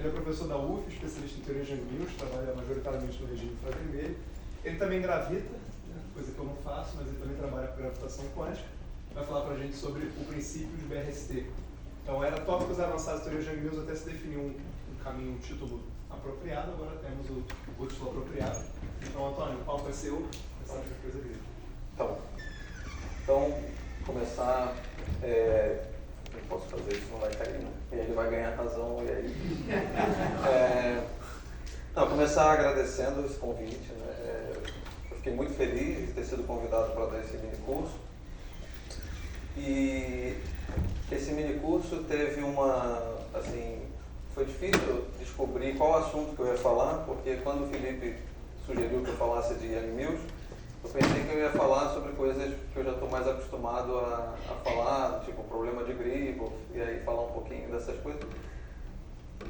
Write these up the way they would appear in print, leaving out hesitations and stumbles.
Ele é professor da UF, especialista em teoria de Young Mills, trabalha majoritariamente no regime infravermelho. Ele também gravita, né, coisa que eu não faço, mas ele também trabalha com gravitação quântica. Vai falar para a gente sobre o princípio de BRST. Então, era tópicos avançados de teoria de Young Mills até se definir um caminho, um título apropriado. Agora temos o título apropriado. Então, Antônio, o palco é seu, começar a coisa dele. Tá bom. Então, começar... não posso fazer isso, não vai cair, né? E ele vai ganhar razão, e aí... começar agradecendo esse convite, né? Eu fiquei muito feliz de ter sido convidado para dar esse mini curso. E esse mini curso teve foi difícil descobrir qual assunto que eu ia falar, porque quando o Felipe sugeriu que eu falasse de Young Mills, eu pensei que eu ia falar sobre coisas que eu já estou mais acostumado a falar, tipo problema de Gribov, e aí falar um pouquinho dessas coisas.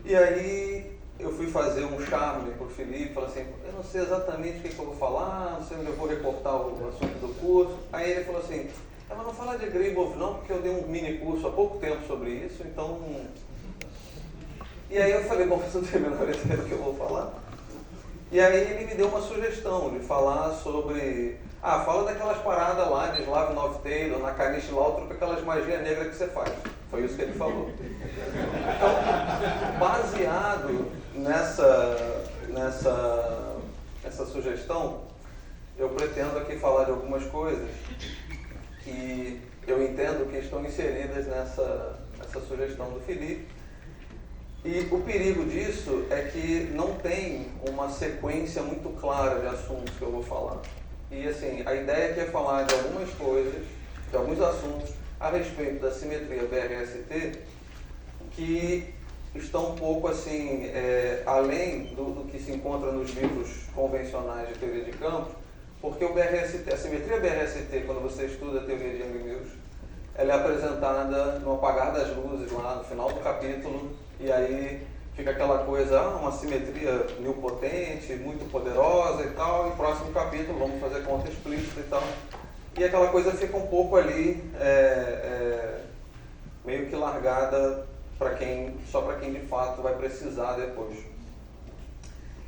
E aí eu fui fazer um charme para o Felipe, falei assim, eu não sei exatamente o que eu vou falar, não sei onde eu vou recortar o assunto do curso. Aí ele falou assim, mas não fala de Gribov não, porque eu dei um mini curso há pouco tempo sobre isso, então... E aí eu falei, bom, você não tem a menor ideia do que eu vou falar. E aí ele me deu uma sugestão de falar sobre... fala daquelas paradas lá de Slavnov Taylor, na Kanish Lautrop, aquelas magias negras que você faz. Foi isso que ele falou. Então, baseado nessa sugestão, eu pretendo aqui falar de algumas coisas que eu entendo que estão inseridas nessa sugestão do Felipe. E o perigo disso é que não tem uma sequência muito clara de assuntos que eu vou falar. E assim, a ideia aqui é falar de algumas coisas, de alguns assuntos a respeito da simetria BRST que estão um pouco assim, além do que se encontra nos livros convencionais de teoria de campo, porque o BRST, a simetria BRST, quando você estuda a teoria de Young Mills, ela é apresentada no apagar das luzes lá no final do capítulo, e aí fica aquela coisa, uma simetria nilpotente, muito poderosa e tal, e no próximo capítulo vamos fazer conta explícita e tal. E aquela coisa fica um pouco ali, meio que largada só para quem de fato vai precisar depois.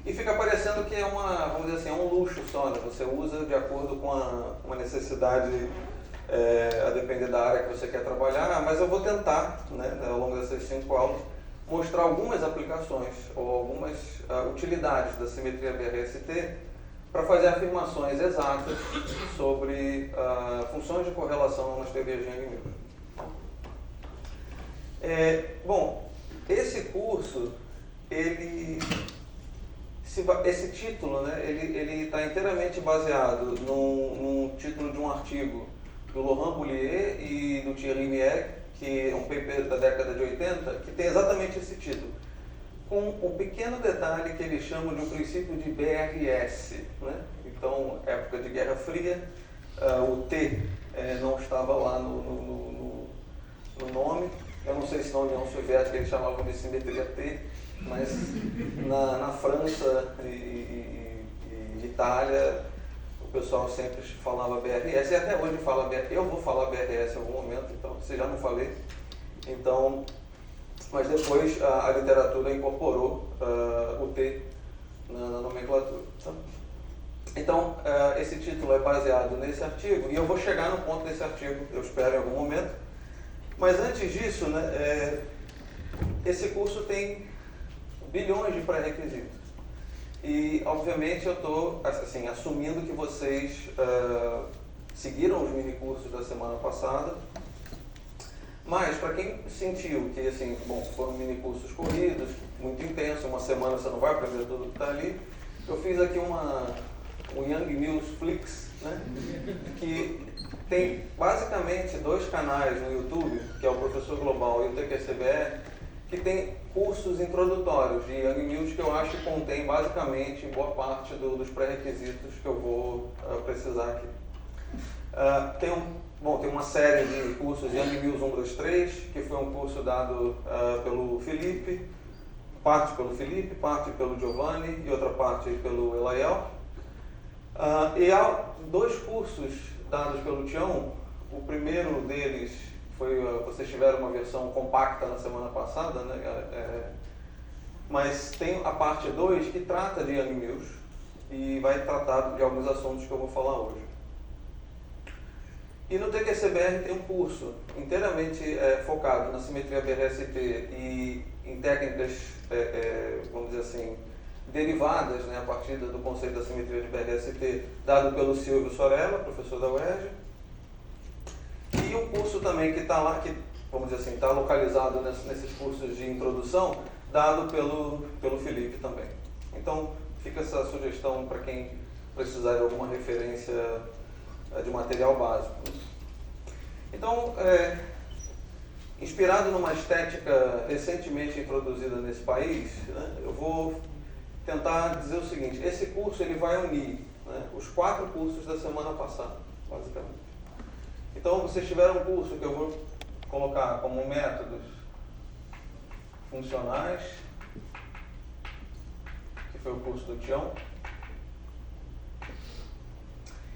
E fica parecendo que vamos dizer assim, é um luxo só, né? Você usa de acordo com uma necessidade, a depender da área que você quer trabalhar, mas eu vou tentar, né, ao longo dessas 5 aulas, mostrar algumas aplicações ou algumas utilidades da simetria BRST para fazer afirmações exatas sobre funções de correlação nas teorias de Young Mills. Bom, esse curso, esse título, né, ele está inteiramente baseado num título de um artigo do Laurent Boulier e do Thierry Mieg, que é um paper da década de 80, que tem exatamente esse título, com um pequeno detalhe que eles chamam de um princípio de BRS, né? Então, época de Guerra Fria, o T não estava lá no nome. Eu não sei se na União Soviética eles chamavam de simetria T, mas na França e Itália o pessoal sempre falava BRS, e até hoje fala BRS. Eu vou falar BRS em algum momento, então, se já não falei. Então, mas depois a literatura incorporou o T na nomenclatura. Então, esse título é baseado nesse artigo, e eu vou chegar no ponto desse artigo, eu espero em algum momento. Mas antes disso, né, esse curso tem bilhões de pré-requisitos. E, obviamente, eu estou assim, assumindo que vocês seguiram os minicursos da semana passada. Mas, para quem sentiu que, assim, bom, foram minicursos corridos, muito intensos, uma semana você não vai aprender tudo que está ali, eu fiz aqui um Young Mills Flix, né, que tem basicamente 2 canais no YouTube, que é o Professor Global e o TQCBR, que tem cursos introdutórios de Young Mills que eu acho que contém basicamente boa parte dos pré-requisitos que eu vou precisar aqui. Tem uma série de cursos Young Mills 1, 2, 3, que foi um curso dado pelo Felipe, parte pelo Felipe, parte pelo Giovanni e outra parte pelo Elael. E há 2 cursos dados pelo Tião. O primeiro deles vocês tiveram uma versão compacta na semana passada, né? mas tem a parte 2 que trata de Yang Mills e vai tratar de alguns assuntos que eu vou falar hoje. E no TQCBR tem um curso inteiramente focado na simetria BRST e em técnicas, vamos dizer assim, derivadas, né, a partir do conceito da simetria de BRST, dado pelo Silvio Sorella, professor da UERJ. E um curso também que está lá, que, vamos dizer assim, está localizado nesses cursos de introdução, dado pelo Felipe também. Então, fica essa sugestão para quem precisar de alguma referência de material básico. Então, inspirado numa estética recentemente introduzida nesse país, né, eu vou tentar dizer o seguinte: esse curso ele vai unir, né, os 4 cursos da semana passada, basicamente. Então, vocês tiveram um curso que eu vou colocar como métodos funcionais, que foi o curso do Tião.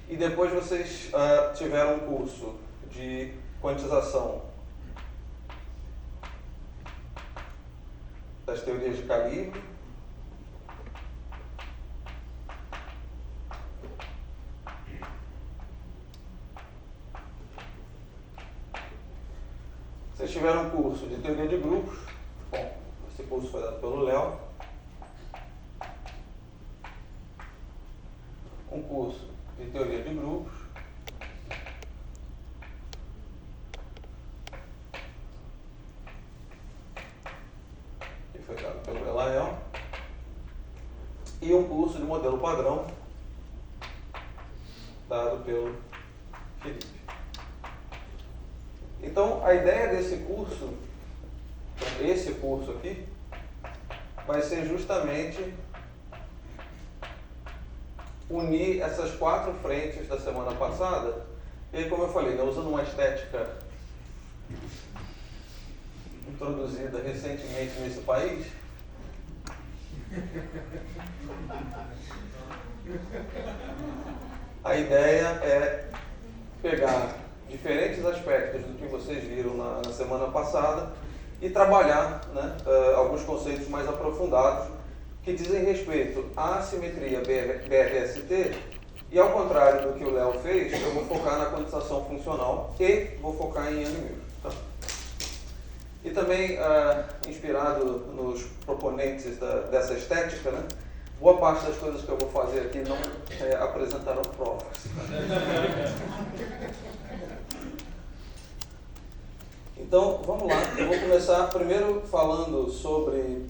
E depois vocês tiveram um curso de quantização das teorias de calibre. Vocês tiveram um curso de teoria de grupos. Bom, esse curso foi dado pelo Léo. Um curso de teoria de grupos. Que foi dado pelo Elael. E um curso de modelo padrão, dado pelo Felipe. Então, a ideia desse curso, esse curso aqui, vai ser justamente unir essas 4 frentes da semana passada. E aí, como eu falei, né, usando uma estética introduzida recentemente nesse país, a ideia é pegar diferentes aspectos do que vocês viram na semana passada e trabalhar, né, alguns conceitos mais aprofundados que dizem respeito à simetria BRST, e ao contrário do que o Léo fez, eu vou focar na quantização funcional e vou focar em Yang Mills. Tá? E também, inspirado nos proponentes dessa estética, né, boa parte das coisas que eu vou fazer aqui não apresentaram provas. Então, vamos lá. Eu vou começar primeiro falando sobre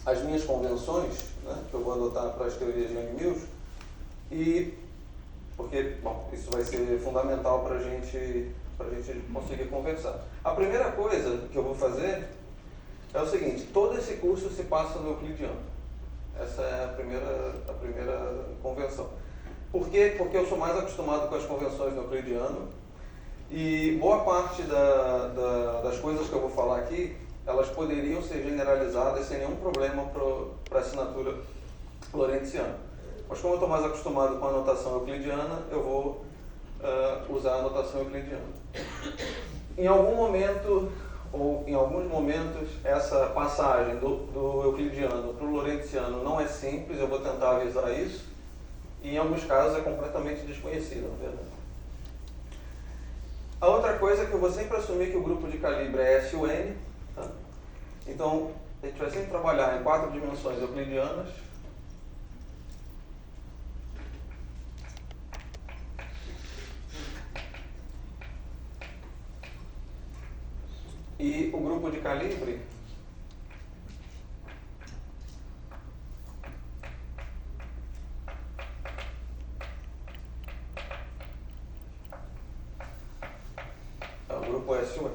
as minhas convenções, né, que eu vou adotar para as teorias de Yang Mills, e porque, bom, isso vai ser fundamental para a gente conseguir conversar. A primeira coisa que eu vou fazer é o seguinte: todo esse curso se passa no euclidiano. Essa é a primeira convenção. Por quê? Porque eu sou mais acostumado com as convenções no euclidiano, e boa parte das coisas que eu vou falar aqui, elas poderiam ser generalizadas sem nenhum problema para a assinatura lorentziana. Mas como eu estou mais acostumado com a notação euclidiana, eu vou usar a notação euclidiana. Em algum momento, ou em alguns momentos, essa passagem do euclidiano para o lorentziano não é simples, eu vou tentar avisar isso, e em alguns casos é completamente desconhecida, na verdade. A outra coisa é que eu vou sempre assumir que o grupo de calibre é SUN, tá? Então, a gente vai sempre trabalhar em 4 dimensões euclidianas. E o grupo de calibre é o grupo SUN.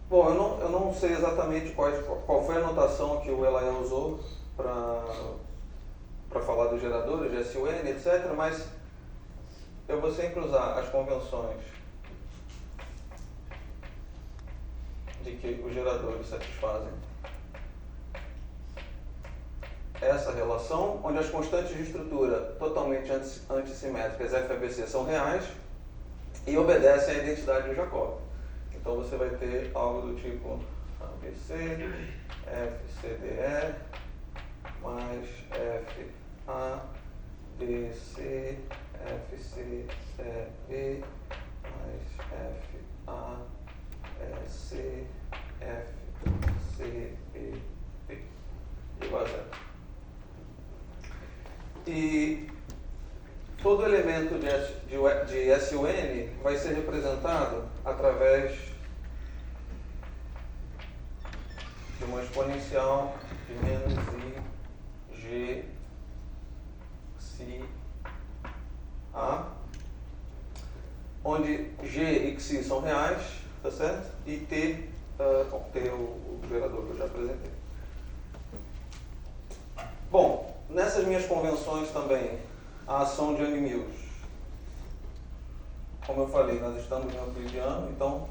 Bom, eu não sei exatamente qual foi a notação que o Elael usou para falar dos geradores de SUN, etc., mas eu vou sempre usar as convenções de que os geradores satisfazem essa relação, onde as constantes de estrutura totalmente antissimétricas FABC são reais e obedecem à identidade de Jacob. Então você vai ter algo do tipo ABC, FCDE, mais FADC, FCEB, mais FAEC, FCEB, igual a zero. E todo elemento de SUN vai ser representado através de uma exponencial de menos I, G, Xi, A, onde G e Xi são reais, tá certo? E T, bom, T é o gerador que eu já apresentei. Bom, nessas minhas convenções também, a ação de Young-Mills. Como eu falei, nós estamos no euclidiano, então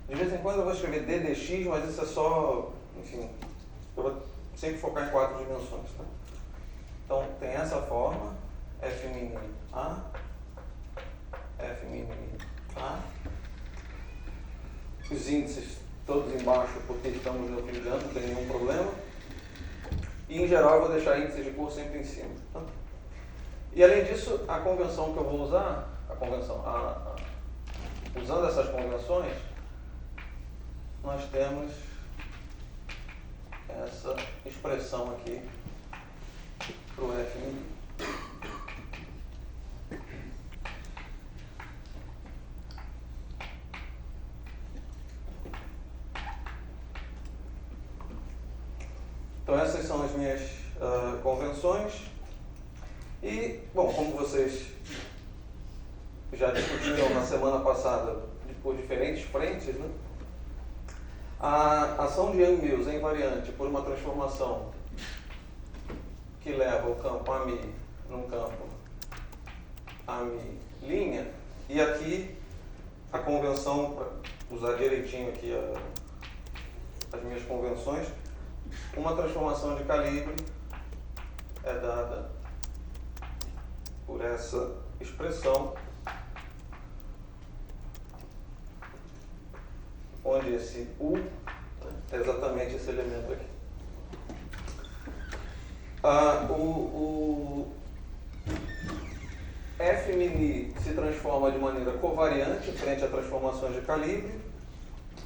de vez em quando eu vou escrever DDX, mas isso é só, enfim, eu vou sempre focar em 4 dimensões, tá? Então tem essa forma, F mini A, F mini A, os índices todos embaixo porque estamos no euclidiano, não tem nenhum problema. E em geral eu vou deixar índices de cor sempre em cima. Tá? E além disso, a convenção que eu vou usar, usando essas convenções, nós temos essa expressão aqui para o F mini. Então essas são as minhas convenções e, bom, como vocês já discutiram na semana passada por diferentes frentes, né? A ação de Young-Mills é invariante por uma transformação que leva o campo AMI num campo AMI linha, e aqui a convenção, para usar direitinho aqui as minhas convenções, uma transformação de calibre é dada por essa expressão, onde esse U é exatamente esse elemento aqui. O F mini se transforma de maneira covariante frente a transformações de calibre,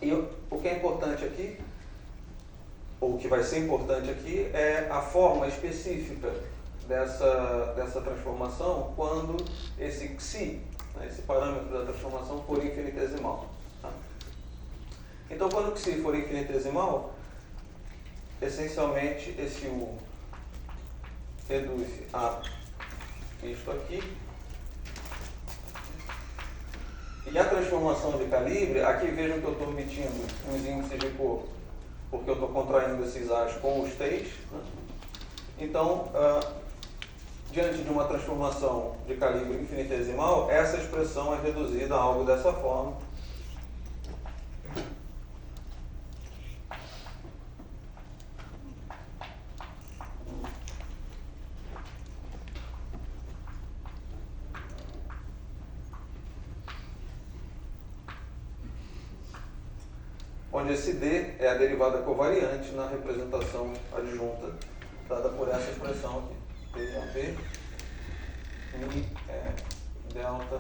e o que é importante aqui, ou o que vai ser importante aqui, é a forma específica dessa transformação quando esse Xi, né, esse parâmetro da transformação, for infinitesimal. Tá? Então, quando o Xi for infinitesimal, essencialmente esse U reduz a isto aqui. E a transformação de calibre, aqui vejam que eu estou omitindo os índices de cor, porque eu estou contraindo esses A's com os T's. Né? Então, diante de uma transformação de calibre infinitesimal, essa expressão é reduzida a algo dessa forma. Onde esse D é a derivada covariante na representação adjunta dada por essa expressão aqui. PAB, Mi é delta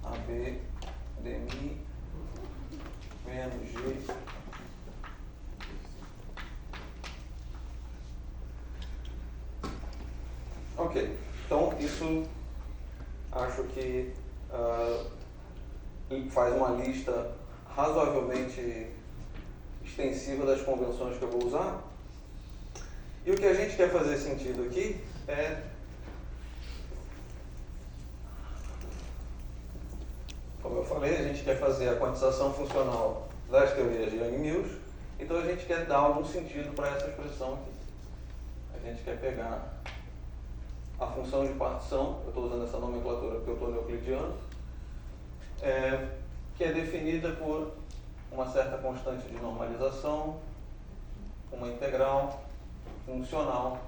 AB dmi menos G ok, então isso acho que faz uma lista razoavelmente extensiva das convenções que eu vou usar. E o que a gente quer fazer sentido aqui é como eu falei, a gente quer fazer a quantização funcional das teorias de Young-Mills, então a gente quer dar algum sentido para essa expressão aqui. A gente quer pegar a função de partição, eu estou usando essa nomenclatura porque eu estou no euclidiano, que é definida por uma certa constante de normalização, uma integral funcional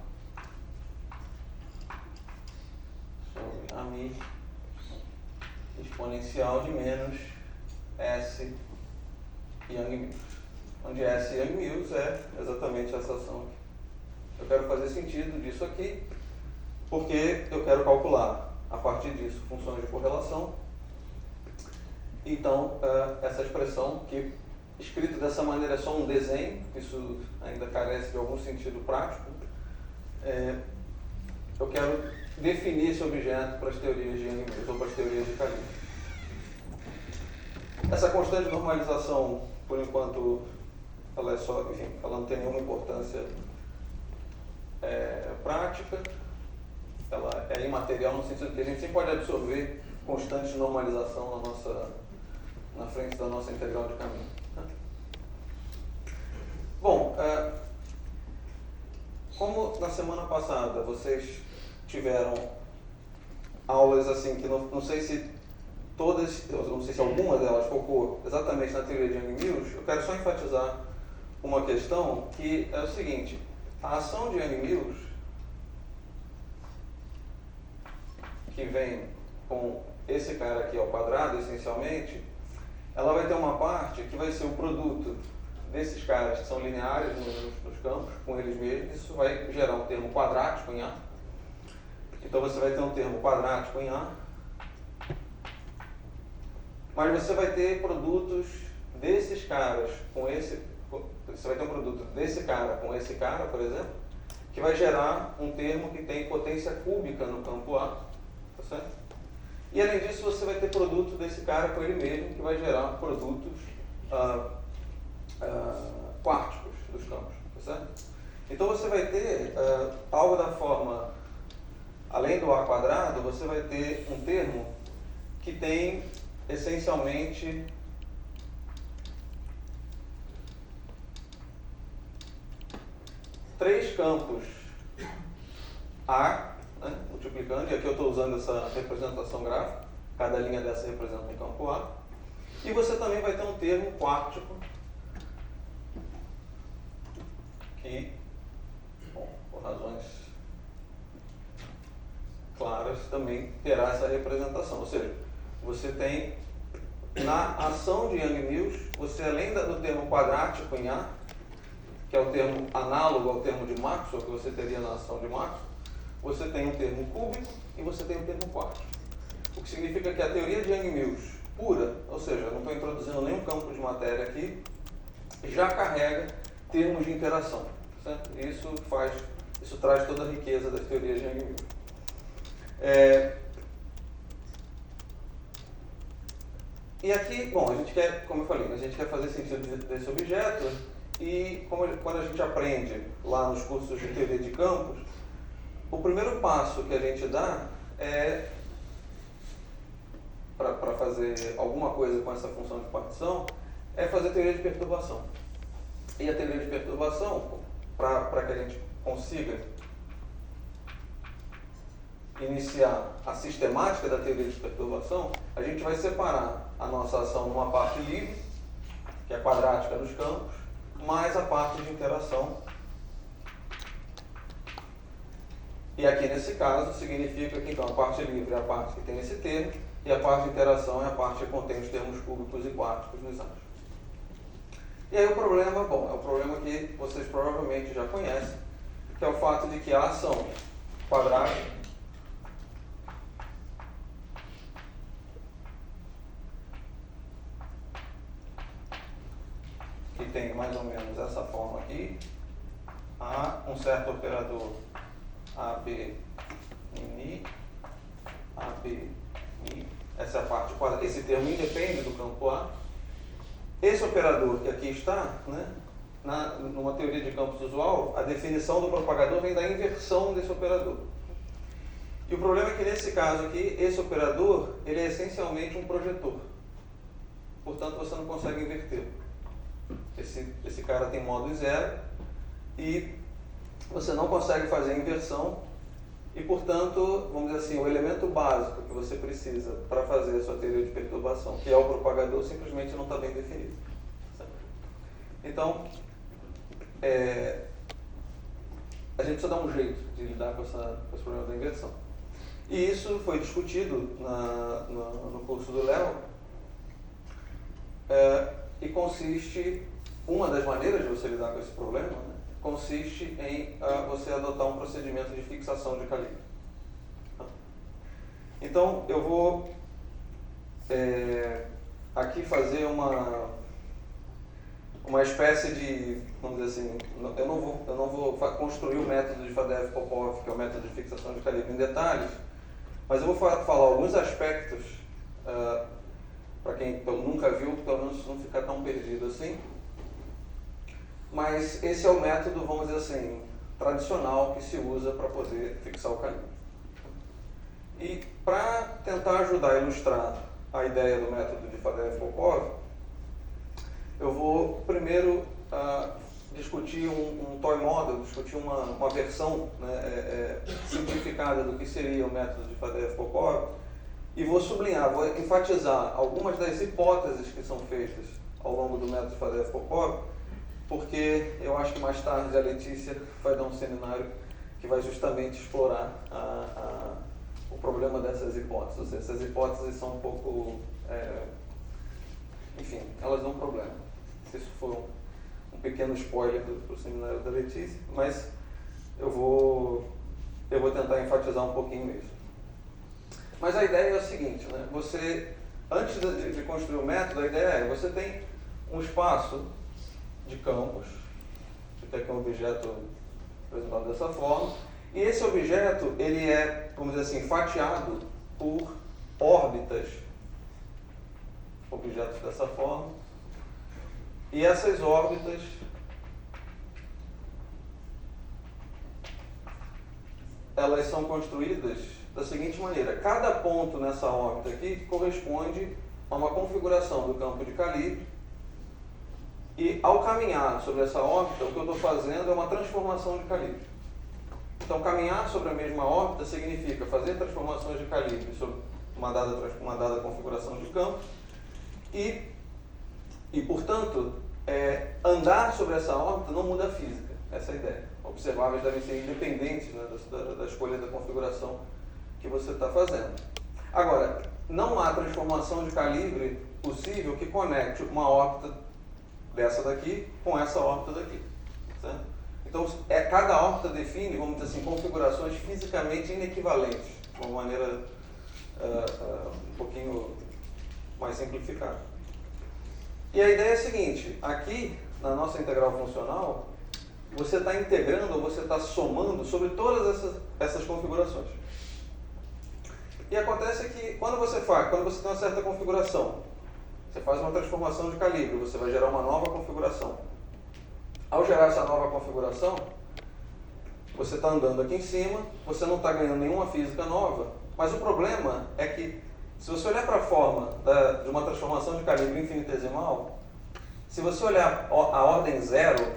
sobre AMI exponencial de menos S Young-Mills, onde S Young-Mills é exatamente essa ação aqui. Eu quero fazer sentido disso aqui, porque eu quero calcular, a partir disso, funções de correlação. Então, essa expressão, que escrito dessa maneira é só um desenho, isso ainda carece de algum sentido prático, eu quero definir esse objeto para as teorias de Young-Mills ou para as teorias de Cayley. Essa constante de normalização, por enquanto, ela é só, enfim, ela não tem nenhuma importância prática, ela é imaterial no sentido que a gente sempre pode absorver constantes de normalização na frente da nossa integral de caminho. Né? Bom, como na semana passada vocês tiveram aulas assim que não sei se todas, não sei se alguma delas focou exatamente na teoria de Young-Mills, eu quero só enfatizar uma questão que é o seguinte: a ação de Young-Mills, que vem com esse cara aqui ao quadrado, essencialmente, ela vai ter uma parte que vai ser o produto desses caras que são lineares nos campos, com eles mesmos. Isso vai gerar um termo quadrático em A. Então você vai ter um termo quadrático em A, mas você vai ter produtos desses caras com esse... Você vai ter um produto desse cara com esse cara, por exemplo, que vai gerar um termo que tem potência cúbica no campo A, tá certo? E além disso, você vai ter produto desse cara com ele mesmo, que vai gerar produtos quárticos dos campos, tá certo? Então você vai ter algo da forma, além do A quadrado, você vai ter um termo que tem essencialmente três campos A, né, multiplicando, e aqui eu estou usando essa representação gráfica, cada linha dessa representa um campo A, e você também vai ter um termo quártico que, bom, por razões claras, também terá essa representação. Ou seja, você tem na ação de Young-Mills, você além do termo quadrático em A, que é o termo análogo ao termo de Maxwell, que você teria na ação de Maxwell, você tem um termo cúbico e você tem um termo quártico. O que significa que a teoria de Young-Mills pura, ou seja, eu não estou introduzindo nenhum campo de matéria aqui, já carrega termos de interação. Certo? Isso traz toda a riqueza das teorias de Young-Mills. E aqui, bom, a gente quer, como eu falei, a gente quer fazer sentido desse objeto, e quando a gente aprende lá nos cursos de teoria de campos, o primeiro passo que a gente dá é, para fazer alguma coisa com essa função de partição, é fazer teoria de perturbação. E a teoria de perturbação, para que a gente consiga iniciar a sistemática da teoria de perturbação, a gente vai separar a nossa ação numa parte livre, que é a quadrática dos campos, mais a parte de interação. E aqui nesse caso significa que então a parte livre é a parte que tem esse termo, e a parte de interação é a parte que contém os termos cúbicos e quárticos nos eixos. E aí o problema, bom, é o problema que vocês provavelmente já conhecem, que é o fato de que a ação quadrática que tem mais ou menos essa forma aqui, há um certo operador AB em I, AB em I, essa é a parte quadrada, esse termo independe do campo A. Esse operador que aqui está, né, numa teoria de campos usual, a definição do propagador vem da inversão desse operador. E o problema é que nesse caso aqui, esse operador, ele é essencialmente um projetor. Portanto, você não consegue invertê-lo. Esse cara tem modo zero e você não consegue fazer a inversão e, portanto, vamos dizer assim, o elemento básico que você precisa para fazer a sua teoria de perturbação, que é o propagador, simplesmente não está bem definido. Certo? Então, a gente precisa dar um jeito de lidar com esse problema da inversão. E isso foi discutido no curso do Léo, e consiste, uma das maneiras de você lidar com esse problema, né, consiste em você adotar um procedimento de fixação de calibre. Então, eu vou aqui fazer uma espécie de, vamos dizer assim, eu não vou construir o método de Fadeev-Popov, que é o método de fixação de calibre, em detalhes, mas eu vou falar alguns aspectos, para quem nunca viu, pelo menos não ficar tão perdido assim. Mas esse é o método, vamos dizer assim, tradicional que se usa para poder fixar o calibre. E para tentar ajudar a ilustrar a ideia do método de Fadeev-Popov, eu vou primeiro discutir um toy model, discutir uma versão, né, simplificada do que seria o método de Fadeev-Popov, e vou sublinhar, vou enfatizar algumas das hipóteses que são feitas ao longo do método de Fadeev-Popov, porque eu acho que mais tarde a Letícia vai dar um seminário que vai justamente explorar o problema dessas hipóteses. Ou seja, essas hipóteses são um pouco, enfim, elas dão um problema. Isso foi um pequeno spoiler do seminário da Letícia, mas eu vou tentar enfatizar um pouquinho isso. Mas a ideia é o seguinte, né? Você, antes de construir o método, a ideia é, você tem um espaço de campos, que tem aqui um objeto apresentado dessa forma, e esse objeto, ele é, vamos dizer assim, fatiado por órbitas, objetos dessa forma, e essas órbitas elas são construídas da seguinte maneira: cada ponto nessa órbita aqui corresponde a uma configuração do campo de calibre, e ao caminhar sobre essa órbita, o que eu estou fazendo é uma transformação de calibre. Então, caminhar sobre a mesma órbita significa fazer transformações de calibre sobre uma dada configuração de campo e portanto, andar sobre essa órbita não muda a física. Essa é a ideia. Observáveis devem ser independentes, né, da escolha da configuração que você está fazendo. Agora, não há transformação de calibre possível que conecte uma órbita dessa daqui com essa órbita daqui. Certo? Então, cada órbita define, vamos dizer assim, configurações fisicamente inequivalentes, de uma maneira um pouquinho mais simplificada. E a ideia é a seguinte: aqui, na nossa integral funcional, você está integrando ou você está somando sobre todas essas configurações. E acontece que quando você tem uma certa configuração, você faz uma transformação de calibre, você vai gerar uma nova configuração. Ao gerar essa nova configuração, você está andando aqui em cima, você não está ganhando nenhuma física nova, mas o problema é que, se você olhar para a forma de uma transformação de calibre infinitesimal, se você olhar a ordem zero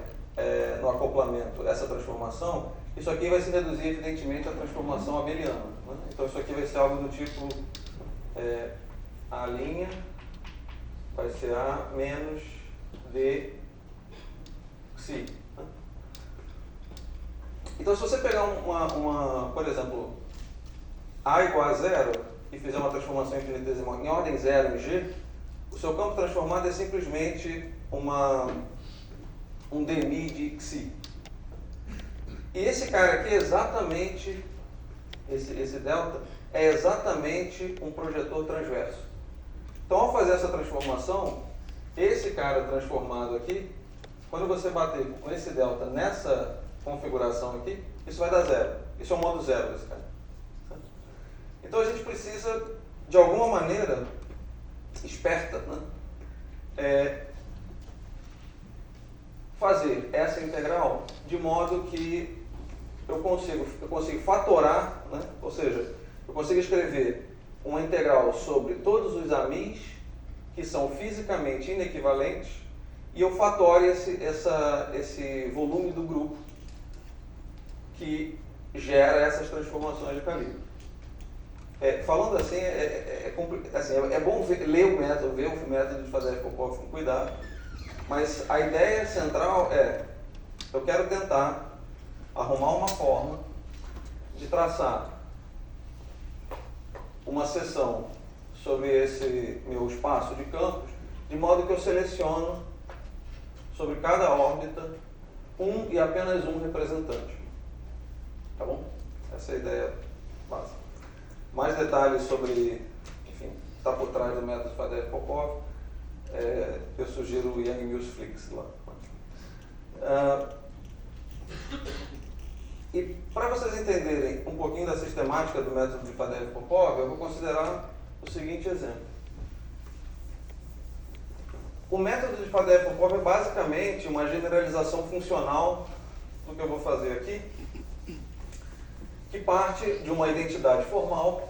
no acoplamento, essa transformação, isso aqui vai se reduzir evidentemente à transformação abeliana. Né? Então isso aqui vai ser algo do tipo A' vai ser A menos D Psi. Né? Então se você pegar por exemplo, A igual a zero e fizer uma transformação infinitesimal em ordem zero em G, o seu campo transformado é simplesmente um demi de Xi. E esse cara aqui é exatamente, esse delta, é exatamente um projetor transverso. Então, ao fazer essa transformação, esse cara transformado aqui, quando você bater com esse delta nessa configuração aqui, isso vai dar zero. Isso é o modo zero desse cara. Então, a gente precisa, de alguma maneira, esperta, né? Fazer essa integral de modo que eu consigo fatorar, né? Ou seja, eu consigo escrever uma integral sobre todos os amis que são fisicamente inequivalentes e eu fatore esse volume do grupo que gera essas transformações de calibre. Falando assim, é bom ler o método, ver o método de Fadeev-Popov com cuidado, mas a ideia central eu quero tentar arrumar uma forma de traçar uma seção sobre esse meu espaço de campos, de modo que eu seleciono sobre cada órbita um e apenas um representante. Tá bom? Essa é a ideia básica. Mais detalhes sobre, enfim, está por trás do método Fadeev-Popov, eu sugiro o Yang-Mills Flix lá. E para vocês entenderem um pouquinho da sistemática do método de Fadeev-Popov, eu vou considerar o seguinte exemplo. O método de Fadeev-Popov é basicamente uma generalização funcional do que eu vou fazer aqui, que parte de uma identidade formal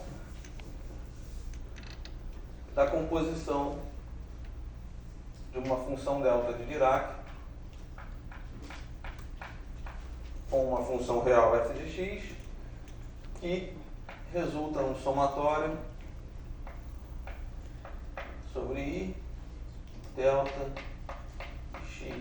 da composição de uma função delta de Dirac com uma função real f de x, que resulta num somatório sobre i delta x.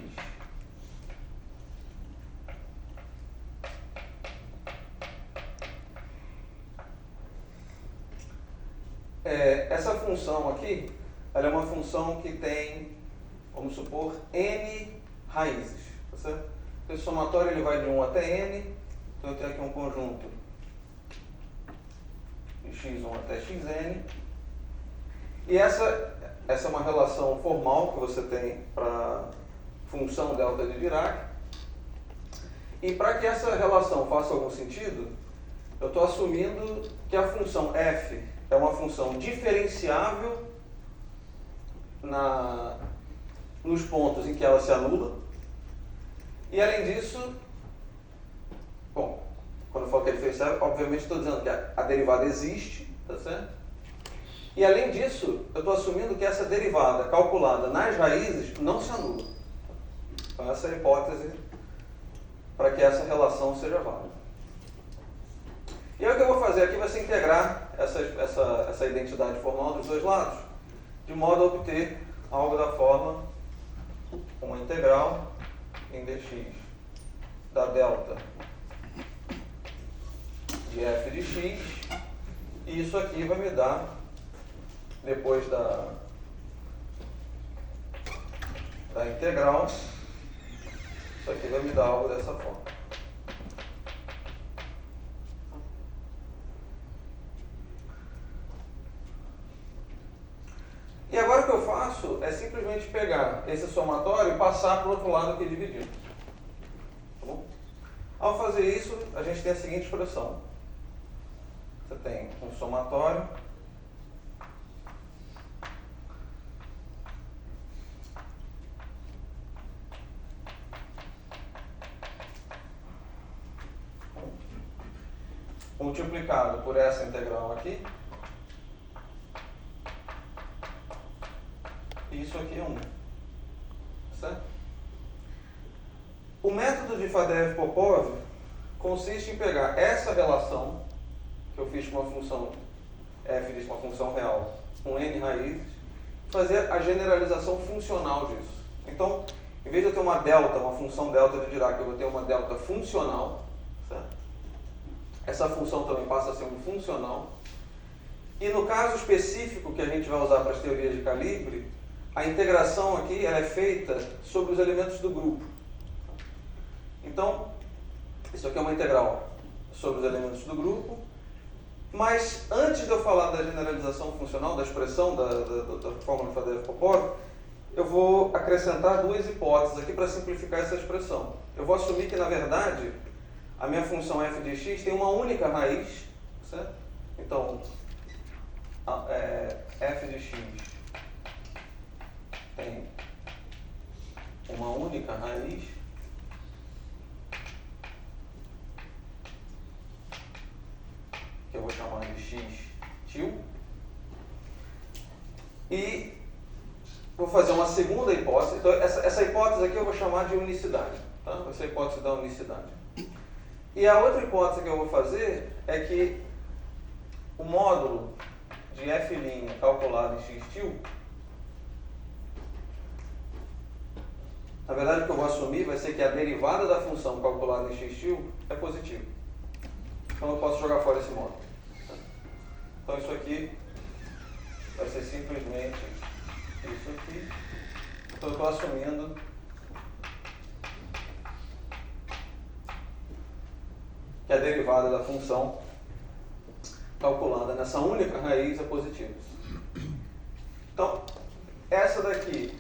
Essa função aqui, ela é uma função que tem, vamos supor, n raízes, tá certo? Esse somatório ele vai de 1 até n, então eu tenho aqui um conjunto de x1 até xn, e essa é uma relação formal que você tem para função delta de Dirac, e para que essa relação faça algum sentido, eu estou assumindo que a função f é uma função diferenciável nos pontos em que ela se anula. E além disso, bom, quando eu falo que é diferenciável, obviamente estou dizendo que a derivada existe, tá certo? E além disso, eu estou assumindo que essa derivada calculada nas raízes não se anula. Então essa é a hipótese para que essa relação seja válida. E aí o que eu vou fazer aqui vai ser integrar essa identidade formal dos dois lados, de modo a obter algo da forma uma integral em dx da delta de f de x, e isso aqui vai me dar, depois da integral, isso aqui vai me dar algo dessa forma. E agora o que eu faço é simplesmente pegar esse somatório e passar para o outro lado aqui dividido. Tá bom? Ao fazer isso, a gente tem a seguinte expressão. Você tem um somatório multiplicado por essa integral aqui. E isso aqui é 1. Certo? O método de Fadeev-Popov consiste em pegar essa relação que eu fiz com uma função f de uma função real com n raízes, fazer a generalização funcional disso. Então, em vez de eu ter uma delta, uma função delta de Dirac, eu vou ter uma delta funcional. Certo? Essa função também passa a ser um funcional. E no caso específico que a gente vai usar para as teorias de calibre, a integração aqui ela é feita sobre os elementos do grupo. Então, isso aqui é uma integral sobre os elementos do grupo, mas antes de eu falar da generalização funcional, da expressão da fórmula de Fadeev-Popov, eu vou acrescentar duas hipóteses aqui para simplificar essa expressão. Eu vou assumir que, na verdade, a minha função f de x tem uma única raiz, certo? Então, f de x tem uma única raiz que eu vou chamar de x til, e vou fazer uma segunda hipótese. Então essa hipótese aqui eu vou chamar de unicidade, tá? Essa é a hipótese da unicidade. E a outra hipótese que eu vou fazer é que o módulo de f' calculado em x til, na verdade, o que eu vou assumir vai ser que a derivada da função calculada em x til é positiva. Então eu posso jogar fora esse módulo. Então isso aqui vai ser simplesmente isso aqui. Então eu estou assumindo que a derivada da função calculada nessa única raiz é positiva. Então, essa daqui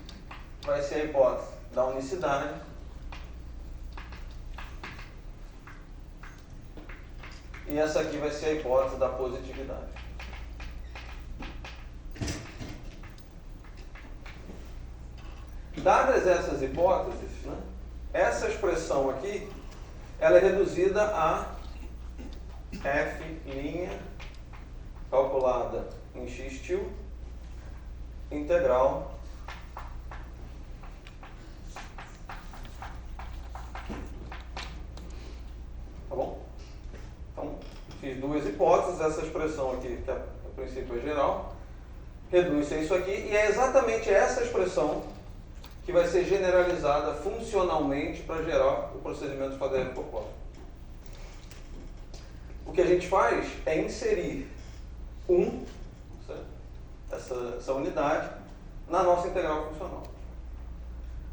vai ser a hipótese da unicidade. E essa aqui vai ser a hipótese da positividade. Dadas essas hipóteses, né, essa expressão aqui, ela é reduzida a f' calculada em x til integral tá bom? Então, fiz duas hipóteses, essa expressão aqui, que a princípio é geral, reduz-se a isso aqui, e é exatamente essa expressão que vai ser generalizada funcionalmente para gerar o procedimento de Fadeev-Popov. O que a gente faz é inserir essa unidade na nossa integral funcional.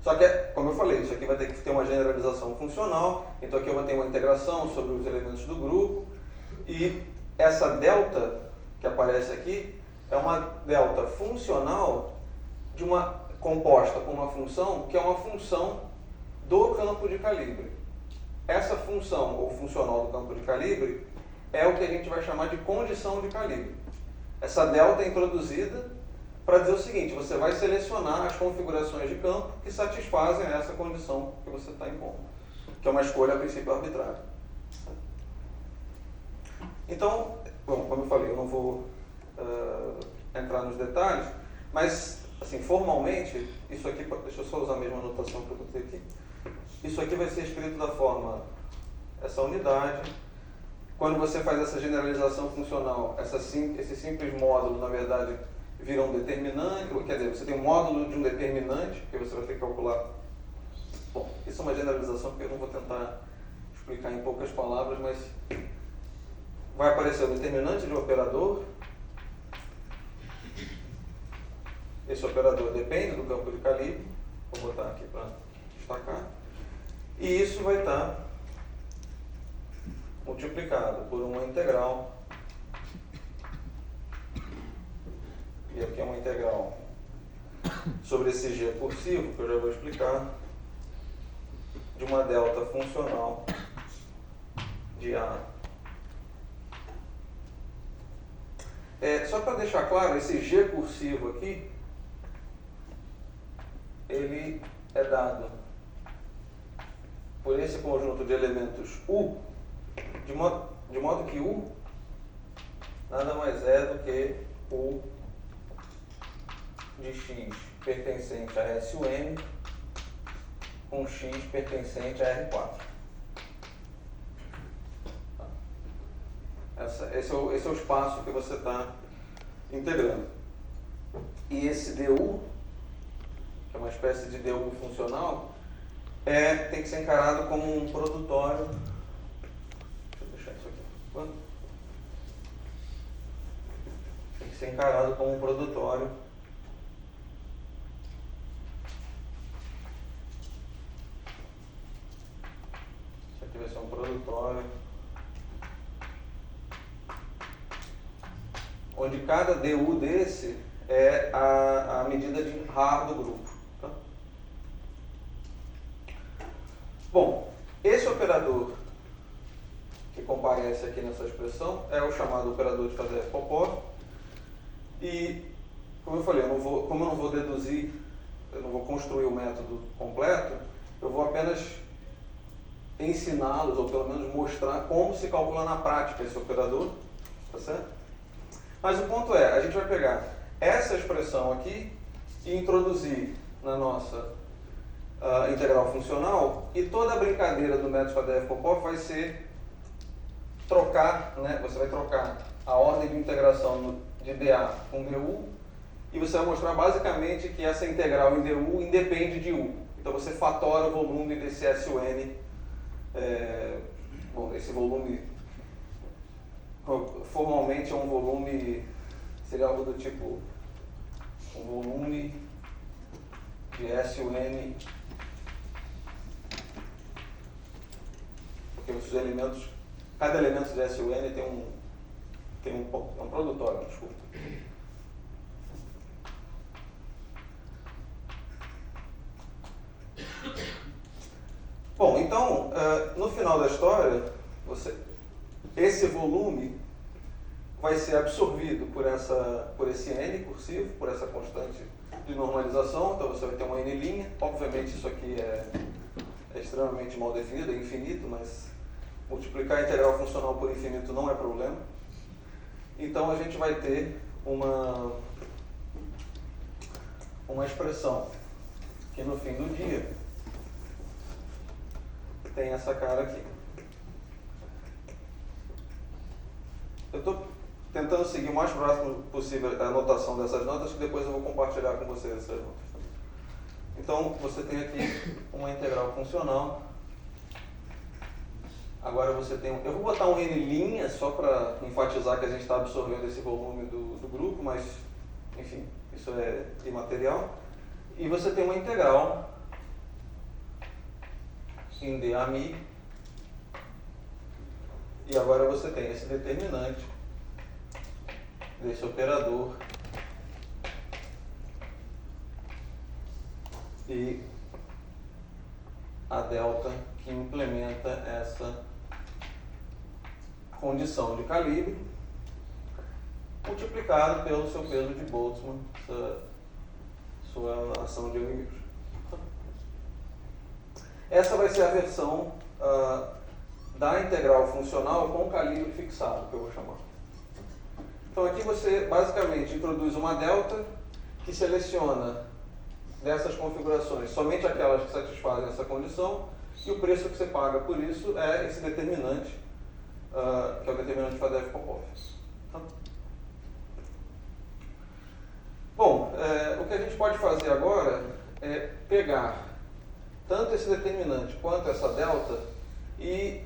Só que, como eu falei, isso aqui vai ter que ter uma generalização funcional, então aqui eu vou ter uma integração sobre os elementos do grupo, e essa delta que aparece aqui é uma delta funcional de uma composta com uma função que é uma função do campo de calibre. Essa função, ou funcional do campo de calibre, é o que a gente vai chamar de condição de calibre. Essa delta é introduzida para dizer o seguinte: você vai selecionar as configurações de campo que satisfazem essa condição que você está impondo, que é uma escolha a princípio arbitrária. Então, bom, como eu falei, eu não vou entrar nos detalhes, mas, assim, formalmente, isso aqui, deixa eu só usar a mesma notação que eu botei aqui, isso aqui vai ser escrito da forma, essa unidade. Quando você faz essa generalização funcional, esse simples módulo, na verdade, vira um determinante, quer dizer, você tem um módulo de um determinante, que você vai ter que calcular. Bom, isso é uma generalização que eu não vou tentar explicar em poucas palavras, mas vai aparecer o determinante de um operador. Esse operador depende do campo de calibre, vou botar aqui para destacar, e isso vai estar multiplicado por uma integral, e aqui é uma integral sobre esse g cursivo, que eu já vou explicar, de uma delta funcional de A. Só para deixar claro, esse g cursivo aqui, ele é dado por esse conjunto de elementos U, de modo que U nada mais é do que U de x pertencente a SUM com x pertencente a R4. Esse é o espaço que você está integrando. E esse DU, que é uma espécie de DU funcional, tem que ser encarado como um produtório. Deixa eu deixar isso aqui. Tem que ser encarado como um produtório isso aqui vai ser um produtório onde cada DU desse é a medida de RAR do grupo. Tá? Bom, esse operador que comparece aqui nessa expressão é o chamado operador de Fadeev-Popov. E, como eu falei, como eu não vou deduzir, eu não vou construir o método completo, eu vou apenas ensiná-los, ou pelo menos mostrar como se calcula na prática esse operador, tá certo? Mas o ponto é, a gente vai pegar essa expressão aqui e introduzir na nossa integral funcional, e toda a brincadeira do método Fadeev-Popov vai ser trocar, né? Você vai trocar a ordem de integração de dA com du, e você vai mostrar basicamente que essa integral em du independe de u. Então você fatora o volume desse SUN, bom, esse volume formalmente é um volume, seria algo do tipo um volume de SUN, porque os elementos, cada elemento de SUN tem um produtório, desculpa. Bom, então, no final da história, esse volume vai ser absorvido por esse N cursivo, por essa constante de normalização, então você vai ter uma N', obviamente isso aqui é extremamente mal definido, é infinito, mas multiplicar a integral funcional por infinito não é problema. Então a gente vai ter uma expressão que no fim do dia tem essa cara aqui. Eu estou tentando seguir o mais próximo possível a anotação dessas notas, que depois eu vou compartilhar com vocês essas notas. Então, você tem aqui uma integral funcional. Agora você tem eu vou botar um N' só para enfatizar que a gente está absorvendo esse volume do grupo, mas, enfim, isso é imaterial. E você tem uma integral em dAmi. E agora você tem esse determinante desse operador e a delta que implementa essa condição de calibre multiplicado pelo seu peso de Boltzmann, sua ação de Young. Essa vai ser a versão da integral funcional com calibre fixado, que eu vou chamar. Então aqui você basicamente introduz uma delta que seleciona dessas configurações somente aquelas que satisfazem essa condição, e o preço que você paga por isso é esse determinante, que é o determinante Fadeev-Popov. Tá? Bom, o que a gente pode fazer agora é pegar tanto esse determinante quanto essa delta e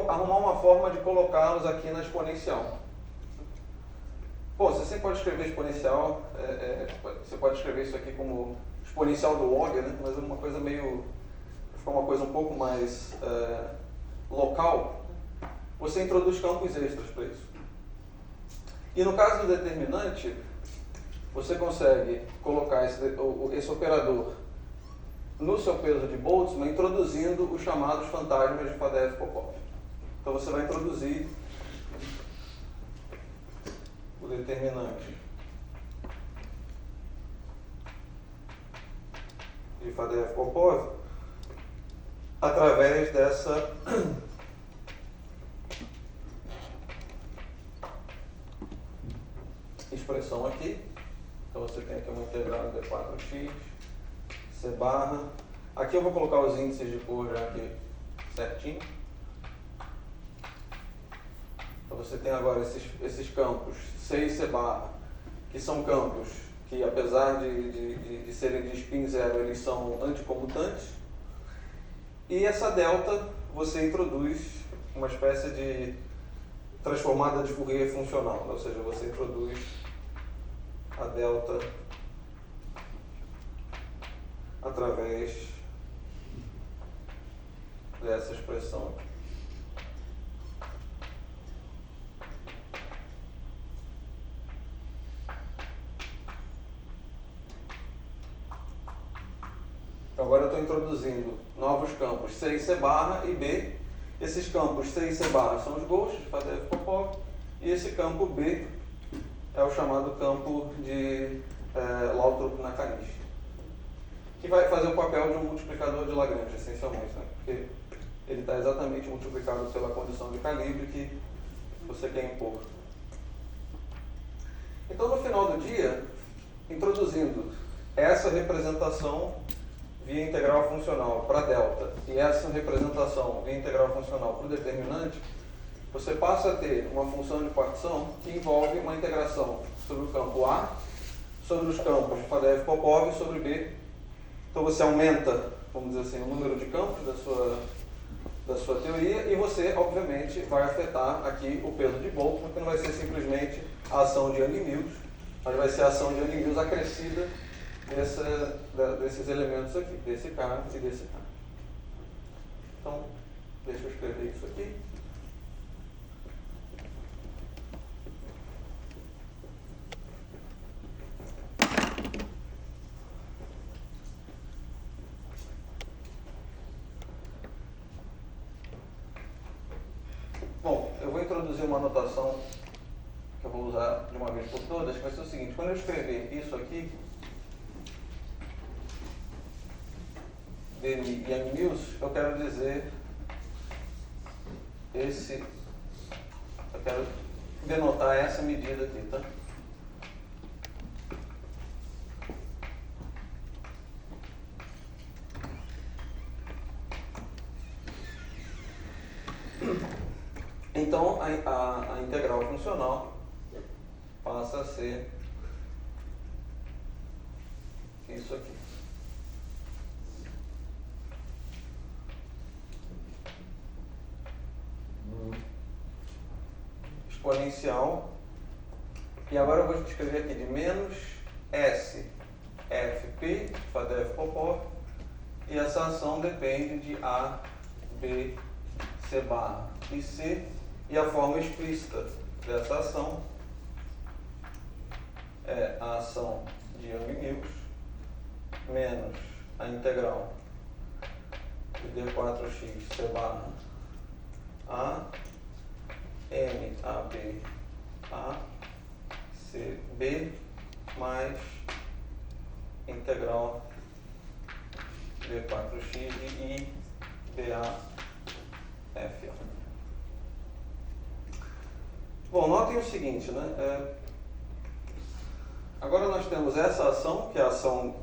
arrumar uma forma de colocá-los aqui na exponencial. Bom, você sempre pode escrever exponencial, você pode escrever isso aqui como exponencial do log, né? Mas é uma coisa meio, ficar uma coisa um pouco mais local, você introduz campos extras para isso. E no caso do determinante, você consegue colocar esse operador no seu peso de Boltzmann, introduzindo os chamados fantasmas de Fadeev-Popov. Então você vai introduzir o determinante de Fadeev-Popov através dessa expressão aqui. Então você tem aqui uma integral de 4x, C barra. Aqui eu vou colocar os índices de cor já aqui certinho. Então você tem agora esses campos C e C barra, que são campos que, apesar de serem de spin zero, eles são anticomutantes. E essa delta você introduz uma espécie de transformada de Fourier funcional, ou seja, você introduz a delta através dessa expressão aqui. Agora eu estou introduzindo novos campos C e C barra e B. Esses campos C e C barra são os ghosts de Fadeev-Popov, e esse campo B é o chamado campo de Lautrup-Nakanishi, que vai fazer o papel de um multiplicador de Lagrange, essencialmente, né? Porque ele está exatamente multiplicado pela condição de calibre que você quer impor. Então, no final do dia, introduzindo essa representação via integral funcional para delta e essa representação via integral funcional para o determinante, você passa a ter uma função de partição que envolve uma integração sobre o campo A, sobre os campos de Fadeev-Popov e sobre B. Então você aumenta, vamos dizer assim, o número de campos da sua teoria, e você, obviamente, vai afetar aqui o peso de Boltzmann, porque não vai ser simplesmente a ação de Young-Mills, mas vai ser a ação de Young-Mills acrescida desses elementos aqui, desse cara e desse cara. Então, deixa eu escrever isso aqui. Bom, eu vou introduzir uma anotação que eu vou usar de uma vez por todas, que vai ser o seguinte: quando eu escrever isso aqui, dele Young-Mills, eu quero dizer eu quero denotar essa medida aqui, tá? Então, a integral funcional passa a ser isso aqui. Exponencial. E agora eu vou escrever aqui de menos S FP, Fadeev-Popov, e essa ação depende de A, B, C barra e C, e a forma explícita dessa ação é a ação de Young-Mills menos a integral de D4x C barra A M A B A C B mais integral D4x de I BA F. Bom, notem o seguinte, né? Agora nós temos essa ação, que é a ação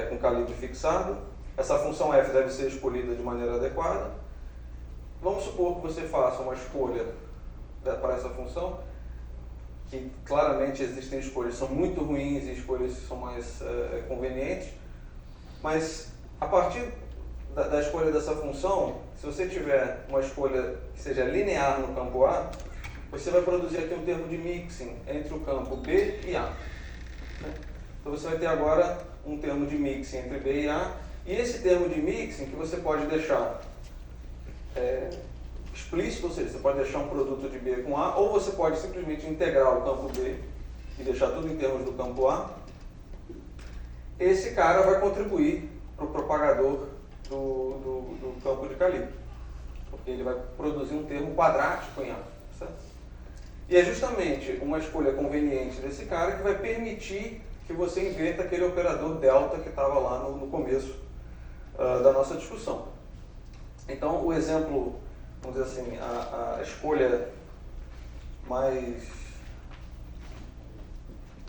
com calibre fixado. Essa função f deve ser escolhida de maneira adequada. Vamos supor que você faça uma escolha para essa função, que claramente existem escolhas que são muito ruins e escolhas que são mais convenientes, mas a partir da escolha dessa função, se você tiver uma escolha que seja linear no campo A, você vai produzir aqui um termo de mixing entre o campo B e A. Então você vai ter agora um termo de mixing entre B e A, e esse termo de mixing que você pode deixar explícito, ou seja, você pode deixar um produto de B com A, ou você pode simplesmente integrar o campo B e deixar tudo em termos do campo A. Esse cara vai contribuir para o propagador do campo de calibre, porque ele vai produzir um termo quadrático em A, certo? E é justamente uma escolha conveniente desse cara que vai permitir que você inventa aquele operador delta que estava lá no começo da nossa discussão. Então, o exemplo, vamos dizer assim, a escolha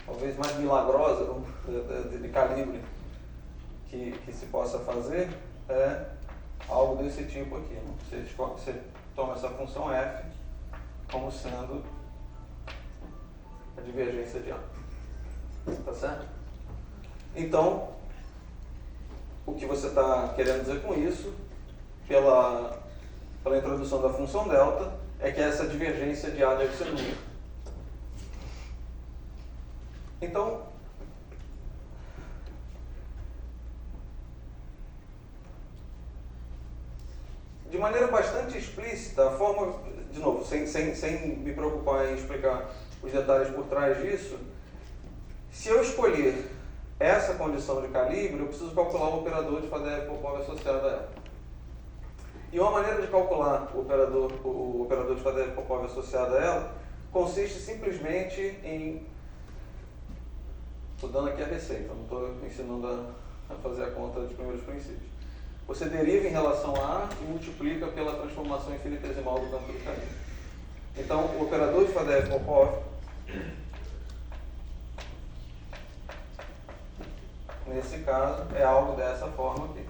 talvez mais milagrosa de calibre que se possa fazer é algo desse tipo aqui. Né? Você toma essa função f como sendo a divergência de A. Tá certo? Então, o que você está querendo dizer com isso, pela introdução da função delta, é que essa divergência de A deve ser nula. Então, de maneira bastante explícita, a forma, de novo, sem me preocupar em explicar os detalhes por trás disso, se eu escolher essa condição de calibre, eu preciso calcular o operador de Fadeev-Popov associado a ela. E uma maneira de calcular o operador de Fadeev-Popov associado a ela consiste simplesmente em... Estou dando aqui a receita, não estou ensinando a fazer a conta de primeiros princípios. Você deriva em relação a A e multiplica pela transformação infinitesimal do campo de calibre. Então, o operador de Fadeev-Popov, nesse caso, é algo dessa forma aqui.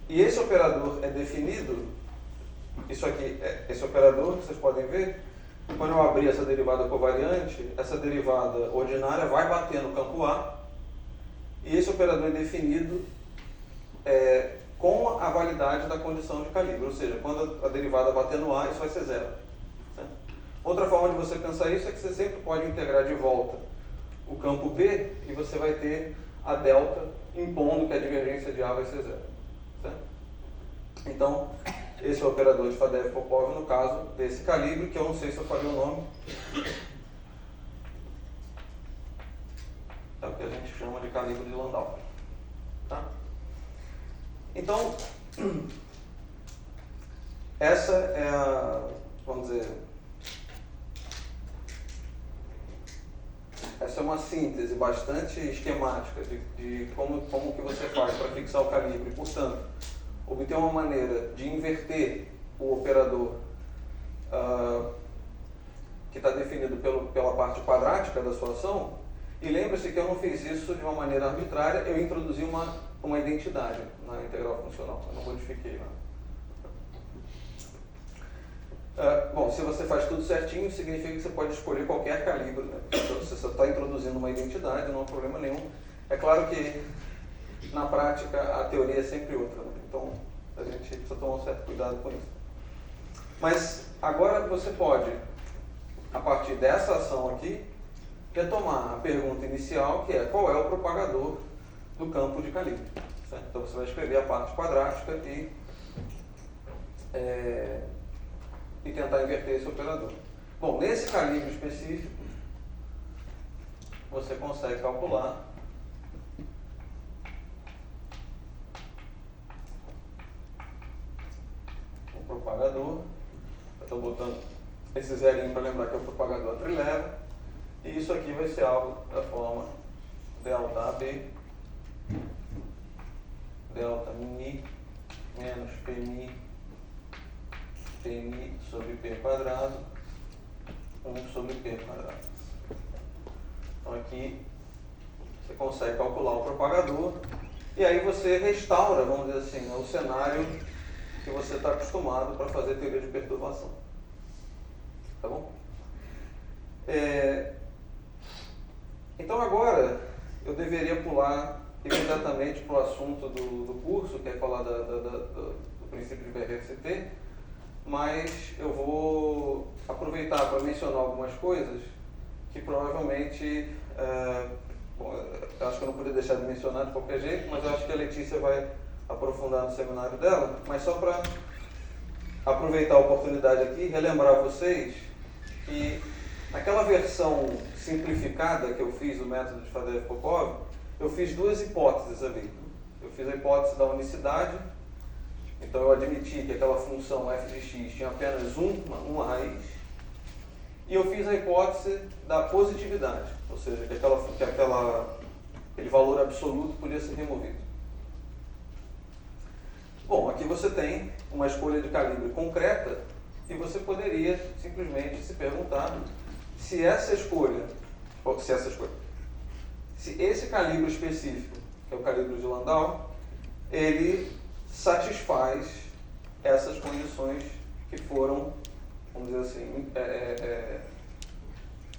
E esse operador é definido, isso aqui, esse operador, vocês podem ver, quando eu abrir essa derivada covariante, essa derivada ordinária vai bater no campo A E esse operador é definido com a validade da condição de calibre, ou seja, quando a derivada bater no A, isso vai ser zero. Certo? Outra forma de você pensar isso é que você sempre pode integrar de volta o campo B e você vai ter a delta impondo que a divergência de A vai ser zero. Certo? Então, esse é o operador de Fadeev-Popov no caso desse calibre, que eu não sei se eu falei o nome. É o que a gente chama de calibre de Landau. Tá? Então, essa é a, vamos dizer, essa é uma síntese bastante esquemática de como que você faz para fixar o calibre. Portanto, obter uma maneira de inverter o operador que está definido pela parte quadrática da sua ação. E lembre-se que eu não fiz isso de uma maneira arbitrária, eu introduzi uma identidade na integral funcional, eu não modifiquei nada. Bom, se você faz tudo certinho, significa que você pode escolher qualquer calibre, né? Você só está introduzindo uma identidade, não há problema nenhum. É claro que na prática a teoria é sempre outra, né? Então a gente precisa tomar um certo cuidado com isso. Mas agora você pode, a partir dessa ação aqui, retomar a pergunta inicial, que é qual é o propagador do campo de calibre. Certo? Então você vai escrever a parte quadrática e tentar inverter esse operador. Bom, nesse calibre específico, você consegue calcular o propagador. Eu estou botando esse zerinho para lembrar que é o propagador trileva. E isso aqui vai ser algo da forma delta AB, delta mi menos Pmi sobre P quadrado, 1 sobre P quadrado. Então aqui você consegue calcular o propagador e aí você restaura, vamos dizer assim, o cenário que você está acostumado para fazer teoria de perturbação. Tá bom? Então agora eu deveria pular imediatamente para o assunto do curso, que é falar do princípio de BRFCT, mas eu vou aproveitar para mencionar algumas coisas que provavelmente, eu acho que eu não poderia deixar de mencionar de qualquer jeito, mas eu acho que a Letícia vai aprofundar no seminário dela, mas só para aproveitar a oportunidade aqui, relembrar vocês que naquela versão simplificada que eu fiz do método de Fadeev-Popov, eu fiz duas hipóteses ali. Eu fiz a hipótese da unicidade, então eu admiti que aquela função f de x tinha apenas uma raiz, e eu fiz a hipótese da positividade, ou seja, que aquele valor absoluto podia ser removido. Bom, aqui você tem uma escolha de calibre concreta e você poderia simplesmente se perguntar se esse calibre específico, que é o calibre de Landau, ele satisfaz essas condições que foram, vamos dizer assim,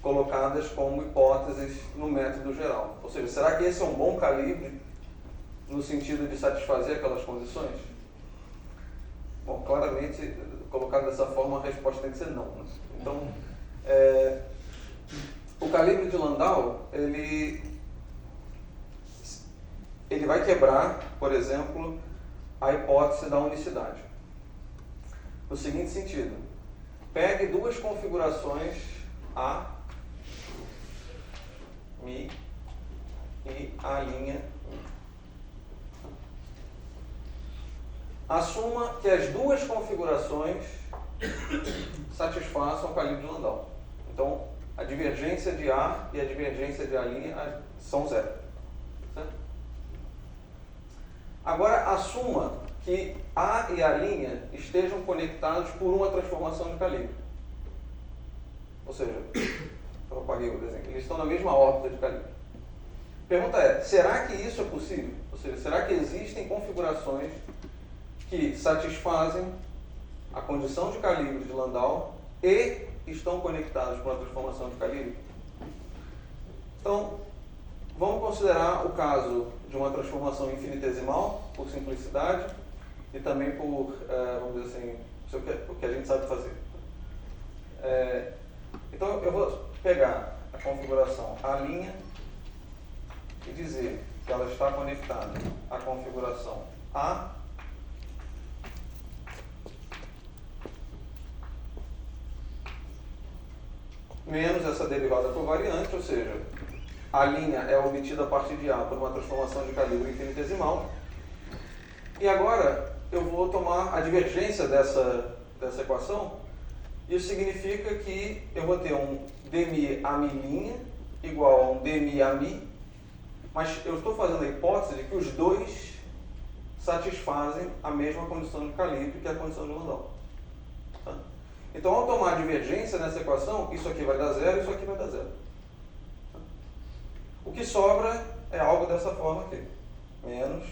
colocadas como hipóteses no método geral. Ou seja, será que esse é um bom calibre no sentido de satisfazer aquelas condições? Bom, claramente, colocado dessa forma, a resposta tem que ser não. Né? Então, o calibre de Landau, ele vai quebrar, por exemplo, a hipótese da unicidade. No seguinte sentido, pegue duas configurações A, Mi e A'. Assuma que as duas configurações satisfaçam o calibre de Landau. Então, a divergência de A e a divergência de A' são zero. Certo? Agora, assuma que A e A' estejam conectados por uma transformação de calibre. Ou seja, eu apaguei o desenho, eles estão na mesma órbita de calibre. A pergunta é, será que isso é possível? Ou seja, será que existem configurações que satisfazem a condição de calibre de Landau e estão conectados com a transformação de calibre? Então, Vamos considerar o caso de uma transformação infinitesimal, por simplicidade, e também por, vamos dizer assim, o que a gente sabe fazer. Então, eu vou pegar a configuração A' e dizer que ela está conectada à configuração A menos essa derivada covariante, ou seja, a linha é obtida a partir de A por uma transformação de calibre infinitesimal. E agora eu vou tomar a divergência dessa equação. Isso significa que eu vou ter um dmi ami' igual a um dmi ami, mas eu estou fazendo a hipótese de que os dois satisfazem a mesma condição de calibre, que é a condição de Landau. Tá? Então, ao tomar a divergência nessa equação, isso aqui vai dar zero e isso aqui vai dar zero. Tá? O que sobra é algo dessa forma aqui. Menos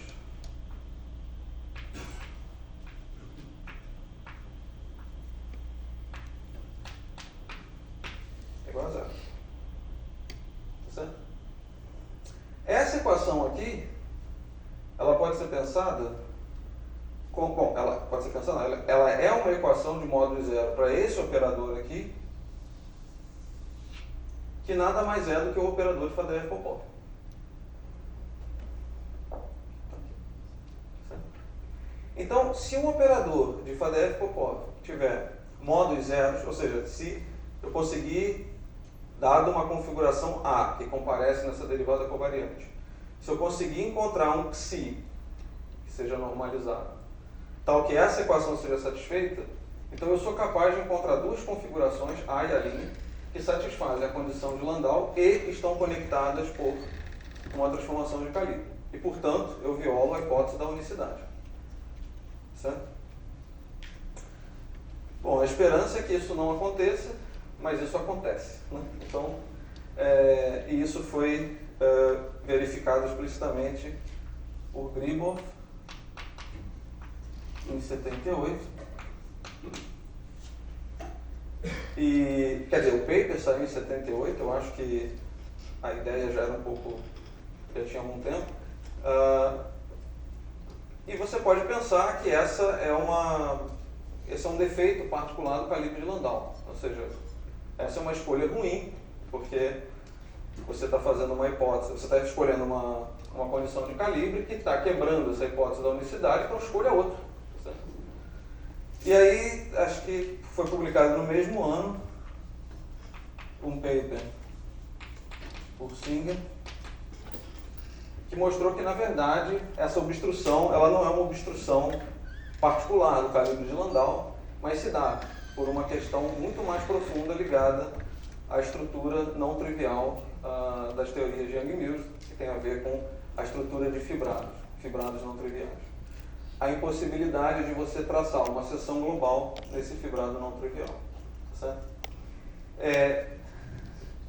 igual a zero. Tá certo? Essa equação aqui, ela pode ser pensada como, bom, ela pode ser pensada, ela é uma equação de módulo zero para esse operador aqui, que nada mais é do que o operador de Faddeev-Popov. Então, se um operador de Faddeev-Popov tiver módulos zeros, ou seja, se eu conseguir, dado uma configuração A, que comparece nessa derivada covariante, se eu conseguir encontrar um psi que seja normalizado, tal que essa equação seja satisfeita, então eu sou capaz de encontrar duas configurações, A e A', que satisfazem a condição de Landau e estão conectadas por uma transformação de calibre. E, portanto, eu violo a hipótese da unicidade. Certo? Bom, a esperança é que isso não aconteça, mas isso acontece. Né? Então, e isso foi verificado explicitamente por Gribov em 78. E, quer dizer, o paper saiu em 78, eu acho que a ideia já era um pouco, já tinha algum tempo. E você pode pensar que esse é um defeito particular do calibre de Landau. Ou seja, essa é uma escolha ruim, porque você está fazendo uma hipótese, você está escolhendo uma condição de calibre que está quebrando essa hipótese da unicidade, então escolha outra. Certo? E aí, acho que foi publicado no mesmo ano um paper por Singer, que mostrou que, na verdade, essa obstrução, ela não é uma obstrução particular do calibre de Landau, mas se dá por uma questão muito mais profunda ligada à estrutura não trivial das teorias de Young-Mills, que tem a ver com a estrutura de fibrados não triviais. A impossibilidade de você traçar uma seção global nesse fibrado não trivial. Certo?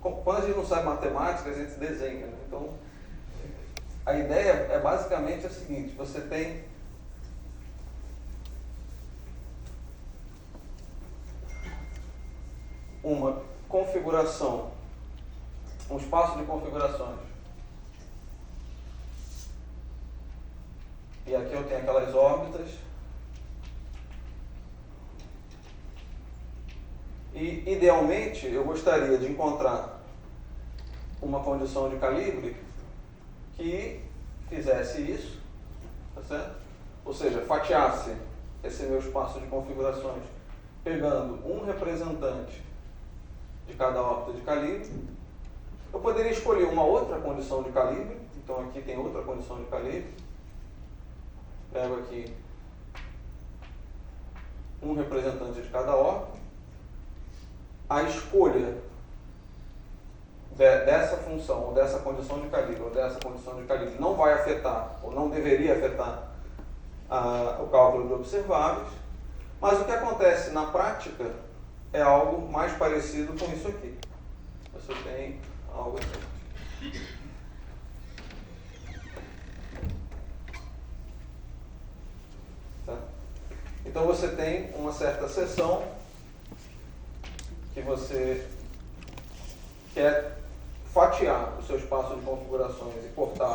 Quando a gente não sabe matemática, a gente desenha. Né? Então, a ideia é basicamente a seguinte: você tem uma configuração, um espaço de configurações. E aqui eu tenho aquelas órbitas. E, idealmente, eu gostaria de encontrar uma condição de calibre que fizesse isso, tá certo? Ou seja, fatiasse esse meu espaço de configurações, pegando um representante de cada órbita de calibre. Eu poderia escolher uma outra condição de calibre, então aqui tem outra condição de calibre. Pego aqui um representante de cada órbita. A escolha dessa função, ou dessa condição de calibre, ou dessa condição de calibre, não vai afetar, ou não deveria afetar o cálculo de observáveis, mas o que acontece na prática é algo mais parecido com isso aqui. Você tem algo assim. Tá? Então você tem uma certa seção que você quer fatiar o seu espaço de configurações e cortar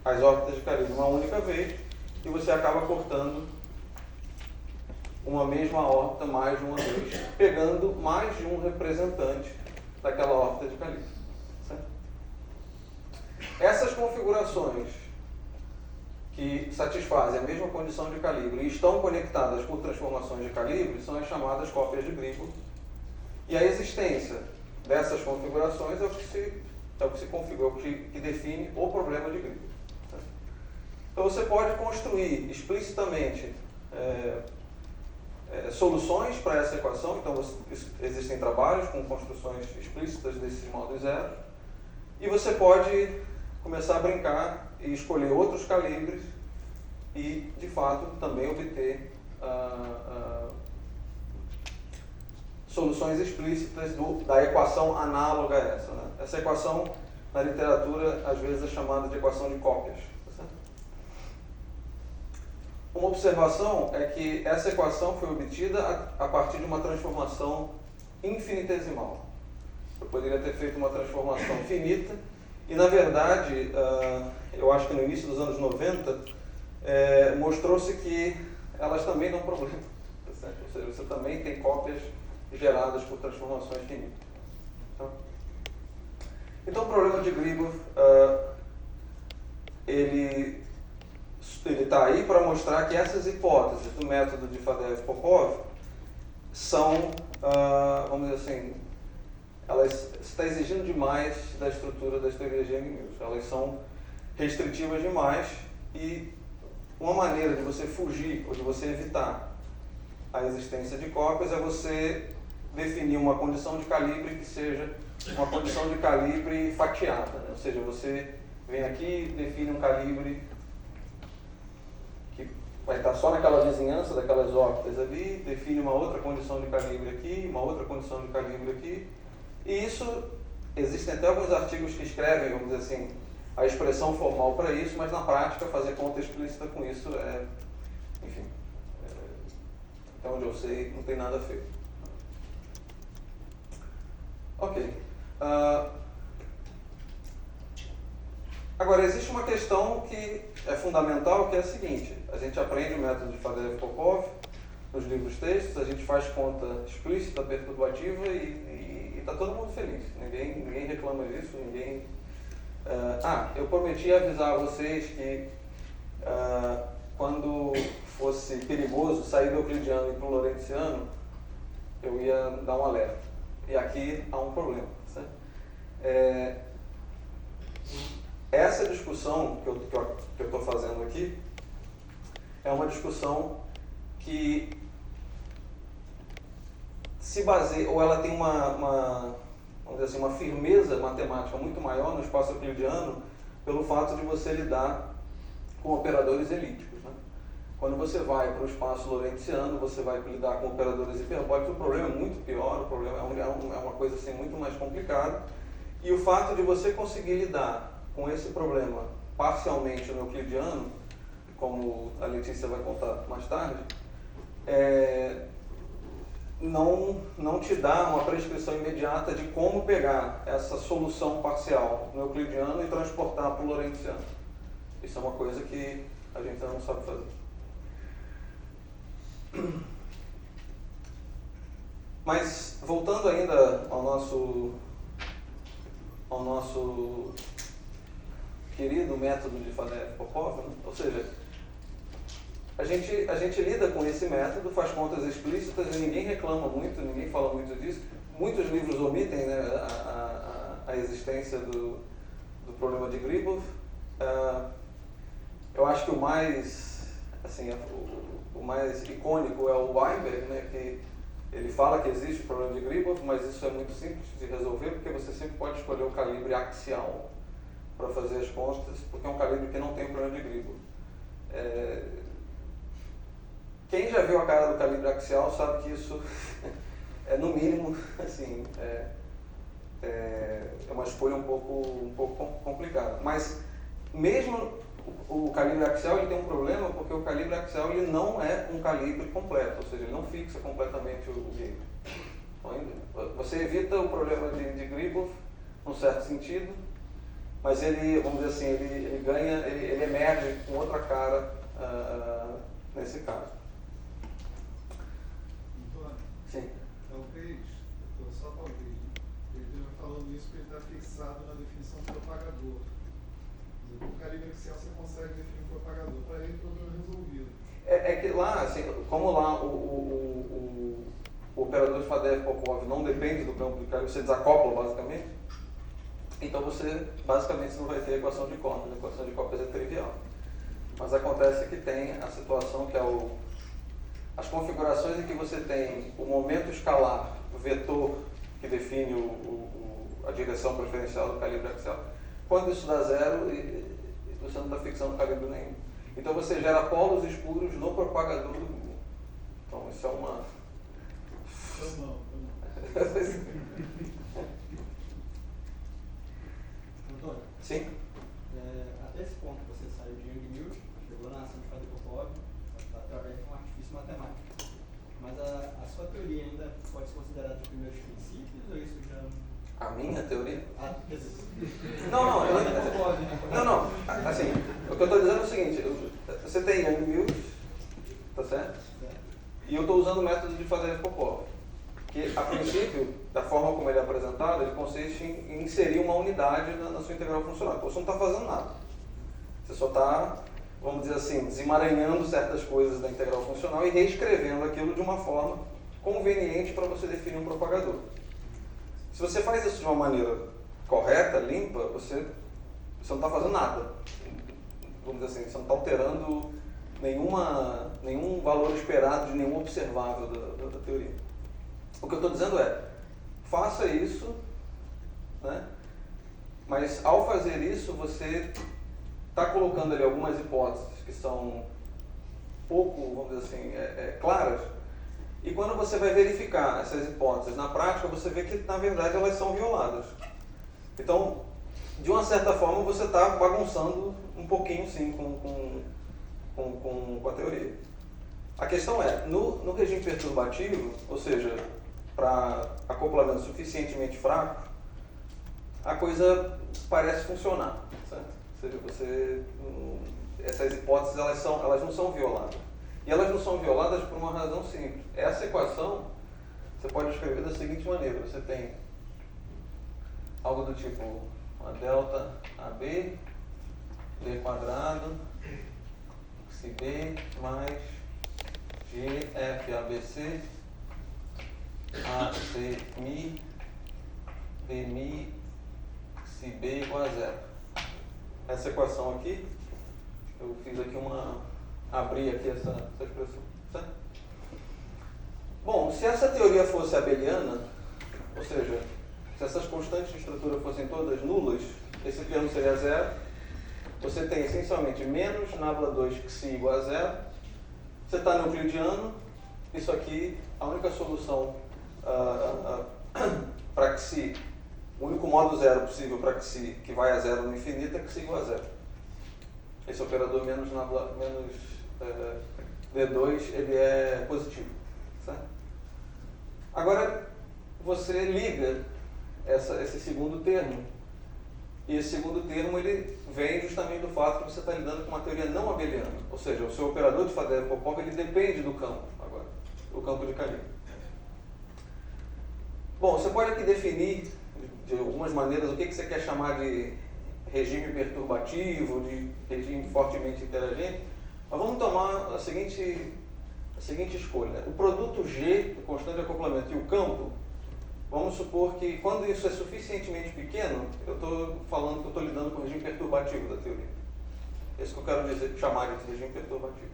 as órbitas de calibre uma única vez, e você acaba cortando uma mesma órbita mais de uma vez, pegando mais de um representante daquela órbita de calibre. Certo? Essas configurações que satisfazem a mesma condição de calibre e estão conectadas por transformações de calibre são as chamadas cópias de Gribov. E a existência dessas configurações é o que se configura, que define o problema de Gribov. Certo? Então você pode construir explicitamente soluções para essa equação. Então existem trabalhos com construções explícitas desses modos zero, e você pode começar a brincar e escolher outros calibres e, de fato, também obter soluções explícitas da equação análoga a essa. Né? Essa equação, na literatura, às vezes é chamada de equação de cópias. Uma observação é que essa equação foi obtida a partir de uma transformação infinitesimal. Eu poderia ter feito uma transformação finita e, na verdade, eu acho que no início dos anos 90, mostrou-se que elas também dão problema. Tá, ou seja, você também tem cópias geradas por transformações finitas. Então, o problema de Gribov, ele está aí para mostrar que essas hipóteses do método de Fadeev-Popov são, vamos dizer assim, elas está exigindo demais da estrutura das teorias de Yang-Mills. Elas são restritivas demais, e uma maneira de você fugir ou de você evitar a existência de cópias é você definir uma condição de calibre que seja uma condição de calibre fatiada. Né? Ou seja, você vem aqui, define um calibre que vai estar só naquela vizinhança daquelas órbitas ali, define uma outra condição de calibre aqui, uma outra condição de calibre aqui, e isso, existem até alguns artigos que escrevem, vamos dizer assim, a expressão formal para isso, mas na prática fazer conta explícita com isso enfim, até onde eu sei, não tem nada feito. Ok. Agora, existe uma questão que é fundamental, que é a seguinte: a gente aprende o método de Fadeev-Popov nos livros textos, a gente faz conta explícita, perturbativa, e está todo mundo feliz. Ninguém reclama disso, ninguém... eu prometi avisar vocês que quando fosse perigoso sair do euclidiano e para o lorentziano, eu ia dar um alerta. E aqui há um problema. Certo? Essa discussão que eu estou fazendo aqui é uma discussão que se baseia, ou ela tem vamos dizer assim, uma firmeza matemática muito maior no espaço euclidiano, pelo fato de você lidar com operadores elípticos. Né? Quando você vai para o espaço lorentziano, você vai lidar com operadores hiperbólicos, o problema é muito pior, o problema é uma coisa assim, muito mais complicada, e o fato de você conseguir lidar com esse problema parcialmente no euclidiano, como a Letícia vai contar mais tarde, não te dá uma prescrição imediata de como pegar essa solução parcial no euclidiano e transportar para o lorentziano. Isso é uma coisa que a gente ainda não sabe fazer. Mas, voltando ainda ao nosso querido método de Fadeev-Popov, né? Ou seja, a gente lida com esse método, faz contas explícitas e ninguém reclama muito, ninguém fala muito disso. Muitos livros omitem, né, a existência do problema de Gribov. Eu acho que o mais icônico é o Weinberg, né, que ele fala que existe o problema de Gribov, mas isso é muito simples de resolver, porque você sempre pode escolher o calibre axial para fazer as contas, porque é um calibre que não tem o problema de Gribov. Quem já viu a cara do calibre axial sabe que isso é, no mínimo, assim, é uma escolha um pouco complicada. Mas mesmo o calibre axial, ele tem um problema, porque o calibre axial ele não é um calibre completo, ou seja, ele não fixa completamente o gauge. Então, você evita o problema de Gribov, num certo sentido, mas ele, vamos dizer assim, ele ganha, ele emerge com outra cara nesse caso. Antônio, Sim. talvez, só talvez, ele esteja falando isso porque ele está fixado na definição do propagador. O calibre axial você consegue definir um propagador, para ele o problema é resolvido. É que lá, assim, como lá o operador de Fadeev-Popov não depende do campo de calibre, você desacopla basicamente, então você basicamente não vai ter equação de cópias. A equação de cópias é trivial. Mas acontece que tem a situação que é as configurações em que você tem o momento escalar, o vetor que define a direção preferencial do calibre axial. Quando isso dá zero, você não está fixando calibre nenhum. Então você gera polos escuros no propagador do Google. Então isso é uma... Eu não. Antônio, Sim? até esse ponto que você saiu de Young-Mills, chegou na ação de Fadeev-Popov através de um artifício matemático. Mas a sua teoria ainda pode ser considerada dos primeiros princípios ou isso já... A minha teoria? Quer dizer, Não, não. assim, o que eu estou dizendo é o seguinte, você tem Young-Mills, tá certo? E eu estou usando o método de Fadeev-Popov, que a princípio, da forma como ele é apresentado, ele consiste em inserir uma unidade na sua integral funcional. Então você não está fazendo nada. Você só está, vamos dizer assim, desemaranhando certas coisas da integral funcional e reescrevendo aquilo de uma forma conveniente para você definir um propagador. Se você faz isso de uma maneira correta, limpa, você não está fazendo nada. Vamos dizer assim, você não está alterando nenhum valor esperado de nenhum observável da teoria. O que eu estou dizendo é, faça isso, né? Mas ao fazer isso, você está colocando ali algumas hipóteses que são pouco, vamos dizer assim, claras, e quando você vai verificar essas hipóteses na prática, você vê que, na verdade, elas são violadas. Então, de uma certa forma, você está bagunçando um pouquinho, sim, com a teoria. A questão é, no regime perturbativo, ou seja, para acoplamento suficientemente fraco, a coisa parece funcionar, certo? Ou seja, essas hipóteses elas não são violadas. E elas não são violadas por uma razão simples. Essa equação você pode escrever da seguinte maneira: você tem algo do tipo uma delta AB, B quadrado, CB mais GF ABC, AC Mi, BMI, CB igual a zero. Essa equação aqui, eu fiz aqui abri aqui essa expressão, certo? Bom, se essa teoria fosse abeliana, ou seja, se essas constantes de estrutura fossem todas nulas, esse termo seria zero. Você tem essencialmente menos nabla 2 psi igual a zero. Você está no euclidiano, isso aqui, a única solução para psi, o único modo zero possível para psi que vai a zero no infinito é psi igual a zero. Esse operador menos D2, ele é positivo, certo? Agora, você liga esse segundo termo, e esse segundo termo ele vem justamente do fato que você está lidando com uma teoria não abeliana, ou seja, o seu operador de Fadeev-Popov ele depende do campo, agora, do campo de calibre. Bom, você pode aqui definir de algumas maneiras o que você quer chamar de regime perturbativo, de regime fortemente interagente, mas vamos tomar a seguinte escolha. O produto G, o constante de acoplamento, e o campo, vamos supor que quando isso é suficientemente pequeno, eu estou falando que eu estou lidando com o regime perturbativo da teoria. Esse que eu quero chamar de regime perturbativo.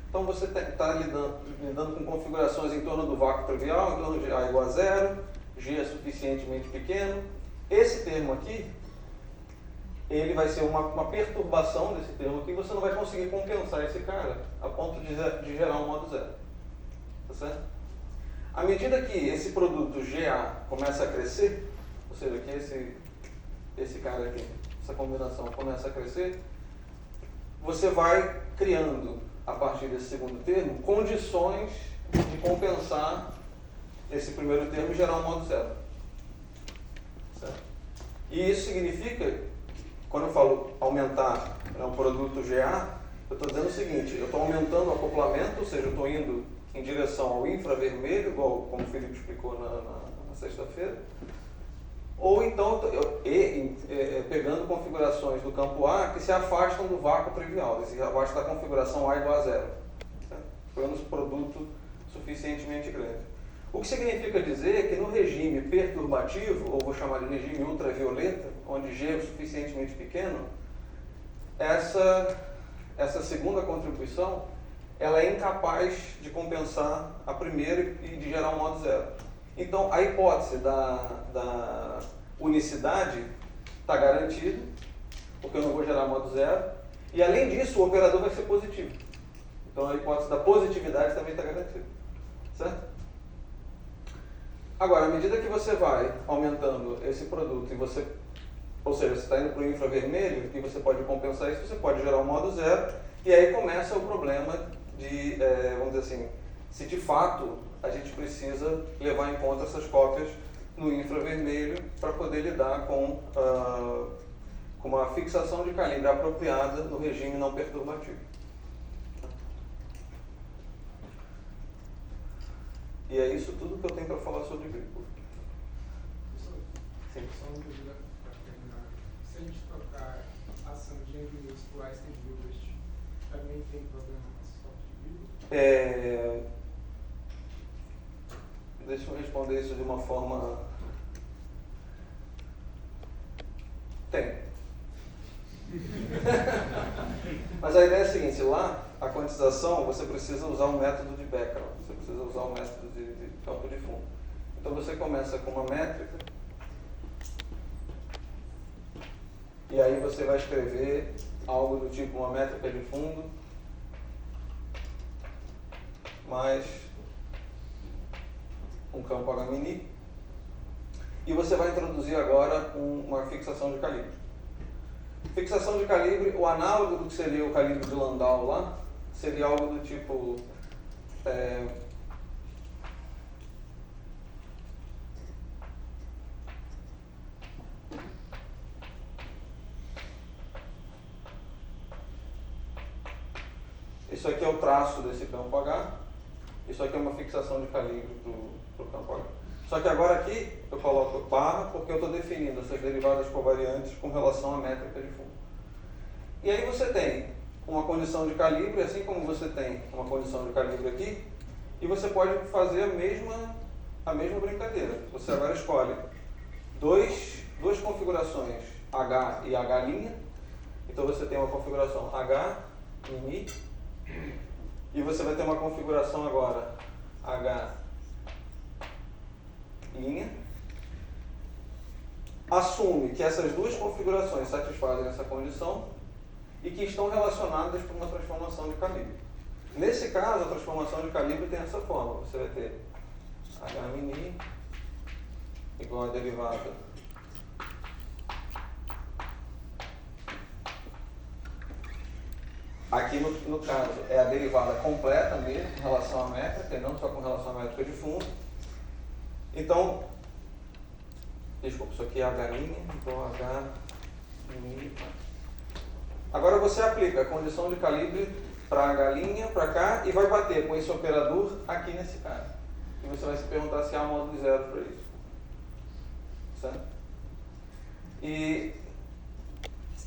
Então você está lidando com configurações em torno do vácuo trivial, em torno de A igual a zero, G é suficientemente pequeno. Esse termo aqui, ele vai ser uma perturbação desse termo aqui, você não vai conseguir compensar esse cara a ponto de gerar um modo zero. Tá certo? À medida que esse produto GA começa a crescer, ou seja, que esse cara aqui, essa combinação começa a crescer, você vai criando, a partir desse segundo termo, condições de compensar esse primeiro termo e gerar um modo zero. Certo? E isso significa, quando eu falo aumentar um produto GA, eu estou dizendo o seguinte, eu estou aumentando o acoplamento, ou seja, eu estou indo em direção ao infravermelho, igual como o Felipe explicou na sexta-feira, ou então pegando configurações do campo A que se afastam do vácuo trivial, abaixo da configuração A igual a zero, certo? Pegando um produto suficientemente grande. O que significa dizer que no regime perturbativo, ou vou chamar de regime ultravioleta, onde G é suficientemente pequeno, essa segunda contribuição ela é incapaz de compensar a primeira e de gerar um modo zero. Então, a hipótese da unicidade está garantida, porque eu não vou gerar modo zero, e além disso, o operador vai ser positivo. Então, a hipótese da positividade também está garantida. Certo? Agora, à medida que você vai aumentando esse produto, ou seja, você está indo para o infravermelho, e você pode compensar isso, você pode gerar um modo zero, e aí começa o problema de, vamos dizer assim, se de fato a gente precisa levar em conta essas cópias no infravermelho para poder lidar com uma fixação de calibre apropriada no regime não perturbativo. E é isso tudo que eu tenho para falar sobre Gripple. Sim. Só uma dúvida para terminar. Se a gente trocar a ação de Young por Einstein Gilbert, também tem problema com esse software de Gripple? Deixa eu responder isso de uma forma... Tem. Mas a ideia é a seguinte, lá, a quantização, você precisa usar um método de background, você precisa usar um método de campo de fundo. Então você começa com uma métrica, e aí você vai escrever algo do tipo uma métrica de fundo, mais um campo HMini, e você vai introduzir agora uma fixação de calibre. Fixação de calibre, o análogo do que seria o calibre de Landau lá, seria algo do tipo... Isso aqui é o traço desse campo H, isso aqui é uma fixação de calibre para o campo H. Só que agora aqui eu coloco barra porque eu estou definindo essas derivadas covariantes com relação à métrica de fundo. E aí você tem uma condição de calibre, assim como você tem uma condição de calibre aqui, e você pode fazer a mesma brincadeira. Você agora escolhe duas configurações H e H', então você tem uma configuração H, mini, e você vai ter uma configuração agora H', assume que essas duas configurações satisfazem essa condição e que estão relacionadas por uma transformação de calibre. Nesse caso, a transformação de calibre tem essa forma. Você vai ter H' igual a derivada aqui no caso é a derivada completa mesmo com relação à métrica e não só com relação à métrica de fundo. Então, desculpa, isso aqui é H' igual a H'. Agora você aplica a condição de calibre para H', para cá, e vai bater com esse operador aqui nesse cara. E você vai se perguntar se há módulo zero para isso. Certo? E,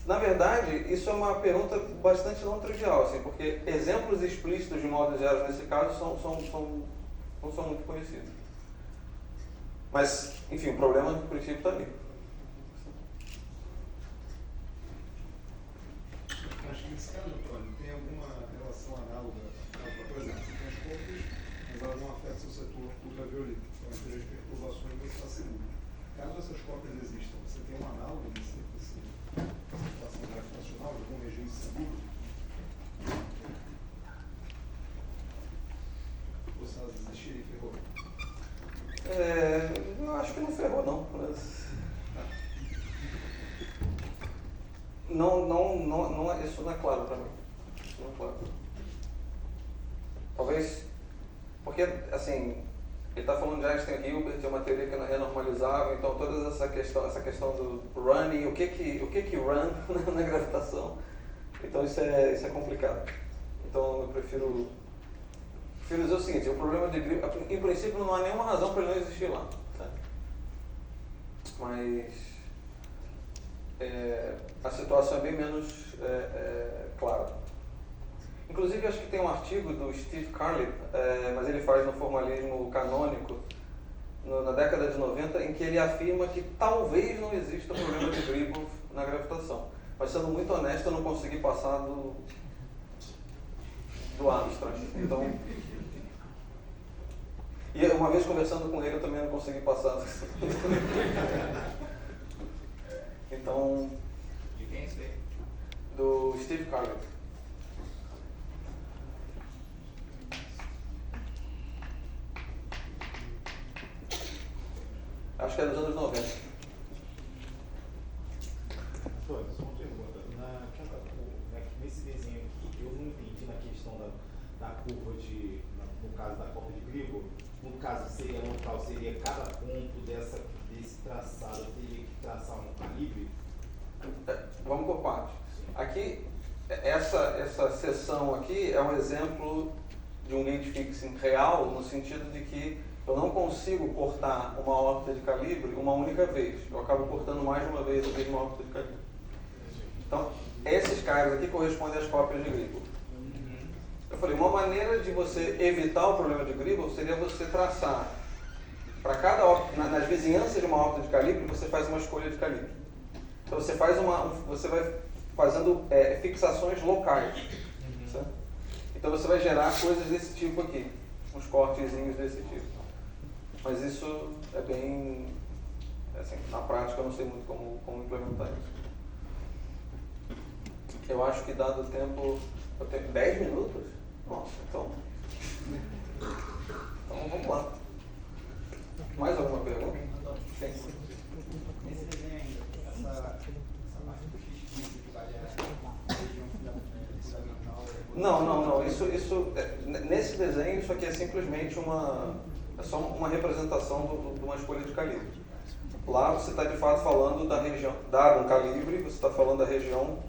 na verdade, isso é uma pergunta bastante não trivial, assim, porque exemplos explícitos de módulos zeros nesse caso não são muito conhecidos. Mas, enfim, o problema, no princípio, está ali. Acho que nesse caso, Antônio, tem alguma relação análoga, por exemplo, você tem as cópias, mas elas não afetam o setor ultravioleta, então em termos de perturbações você está seguro. Caso essas cópias existam, você tem um análogo nessa situação gravitacional, de algum regime seguro? Ou se elas existirem, ferrou? Eu acho que não ferrou não, mas isso não é claro para mim. Isso não é claro. Talvez, porque assim, Ele está falando de Einstein-Hilbert, é uma teoria que não é renormalizável, então toda essa questão do running, o que run na gravitação, então isso é complicado. Então eu prefiro dizer o seguinte, o problema de Gribov, em princípio não há nenhuma razão para ele não existir lá, certo? Mas a situação é bem menos clara. Inclusive, acho que tem um artigo do Steve Carlip, mas ele faz no formalismo canônico, na década de 90, em que ele afirma que talvez não exista problema de Gribov na gravitação. Mas, sendo muito honesto, eu não consegui passar do Armstrong. Então, e uma vez conversando com ele, eu também não consegui passar. Então, de quem isso aí? do Steve Carlip. Acho que é dos anos 90. Só uma pergunta. Nesse desenho aqui, eu não entendi na questão da curva no caso da curva de Gribov, no caso seria local, seria cada ponto desse traçado, eu teria que traçar um calibre? Vamos por partes. Aqui, essa seção aqui é um exemplo de um gate fixing real, no sentido de que eu não consigo cortar uma órbita de calibre uma única vez. Eu acabo cortando mais de uma vez a mesma órbita de calibre. Então, esses caras aqui correspondem às cópias de Gribov. Eu falei, uma maneira de você evitar o problema de Gribov seria você traçar para cada órbita, nas vizinhanças de uma órbita de calibre, você faz uma escolha de calibre. Então você vai fazendo fixações locais. Certo? Então você vai gerar coisas desse tipo aqui, uns cortezinhos desse tipo. Mas isso é bem, assim, na prática eu não sei muito como implementar isso. Eu acho que dado o tempo, eu tenho 10 minutos? Nossa, então vamos lá. Mais alguma pergunta? Sim. Nesse desenho ainda, essa parte do X15 que vale a região fundamental. Não. Isso, nesse desenho, isso aqui é simplesmente só uma representação de uma escolha de calibre. Lá você está de fato falando da região, dado um calibre, você está falando da região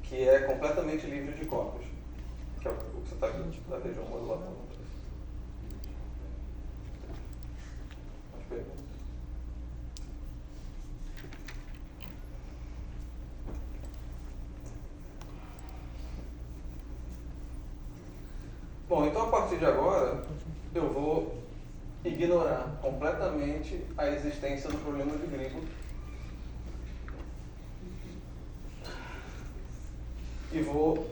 que é completamente livre de cópias, que é o que você está vendo da região modulatória. Mais perguntas? Bom, então a partir de agora eu vou ignorar completamente a existência do problema de Gribov e vou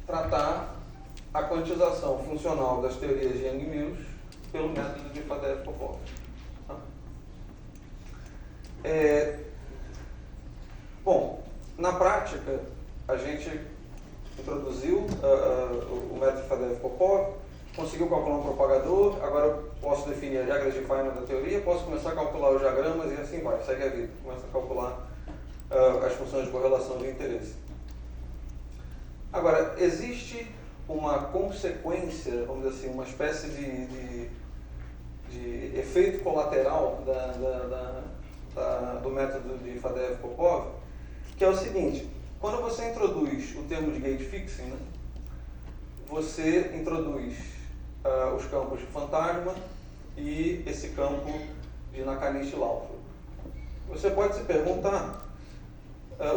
tratar a quantização funcional das teorias de Yang-Mills pelo método de Fadeev-Popov. Bom, na prática, a gente introduziu o método de Fadeev-Popov, conseguiu calcular um propagador, agora eu posso definir as regras de Feynman da teoria, posso começar a calcular os diagramas e assim vai, segue a vida, começa a calcular as funções de correlação de interesse. Agora, existe uma consequência, vamos dizer assim, uma espécie de efeito colateral do método de Fadeev-Popov, que é o seguinte: quando você introduz o termo de gate fixing, né, você introduz os campos de fantasma e esse campo de Nakanishi-Lautrop. Você pode se perguntar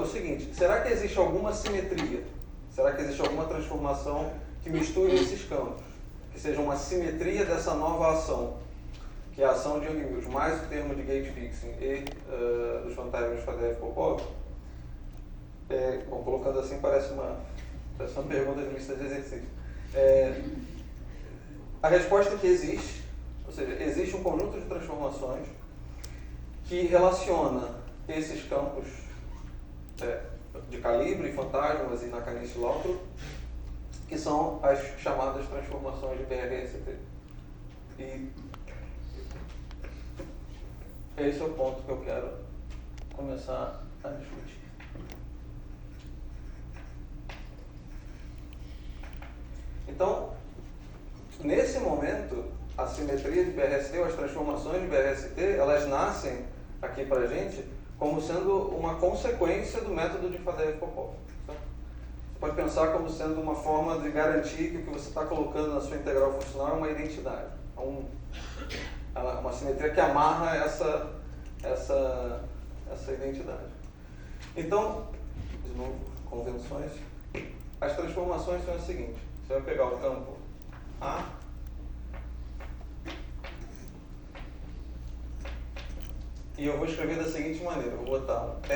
o seguinte: será que existe alguma simetria? Será que existe alguma transformação que misture esses campos? Que seja uma simetria dessa nova ação, que é a ação de Yang-Mills, mais o termo de gate fixing e dos fantasmas de Fadeev-Popov? Bom, colocando assim parece uma pergunta de lista de exercícios. A resposta é que existe, ou seja, existe um conjunto de transformações que relaciona esses campos de calibre, fantasmas e Nakanishi-Lautrop, que são as chamadas transformações de BRST. E esse é o ponto que eu quero começar a discutir. Então, nesse momento, a simetria de BRST ou as transformações de BRST, elas nascem aqui para a gente como sendo uma consequência do método de Fadeev-Popov. Você pode pensar como sendo uma forma de garantir que o que você está colocando na sua integral funcional é uma identidade. Uma simetria que amarra essa identidade. Então, de novo, convenções. As transformações são as seguintes. Você vai pegar o campo A, e eu vou escrever da seguinte maneira. Eu vou botar um θ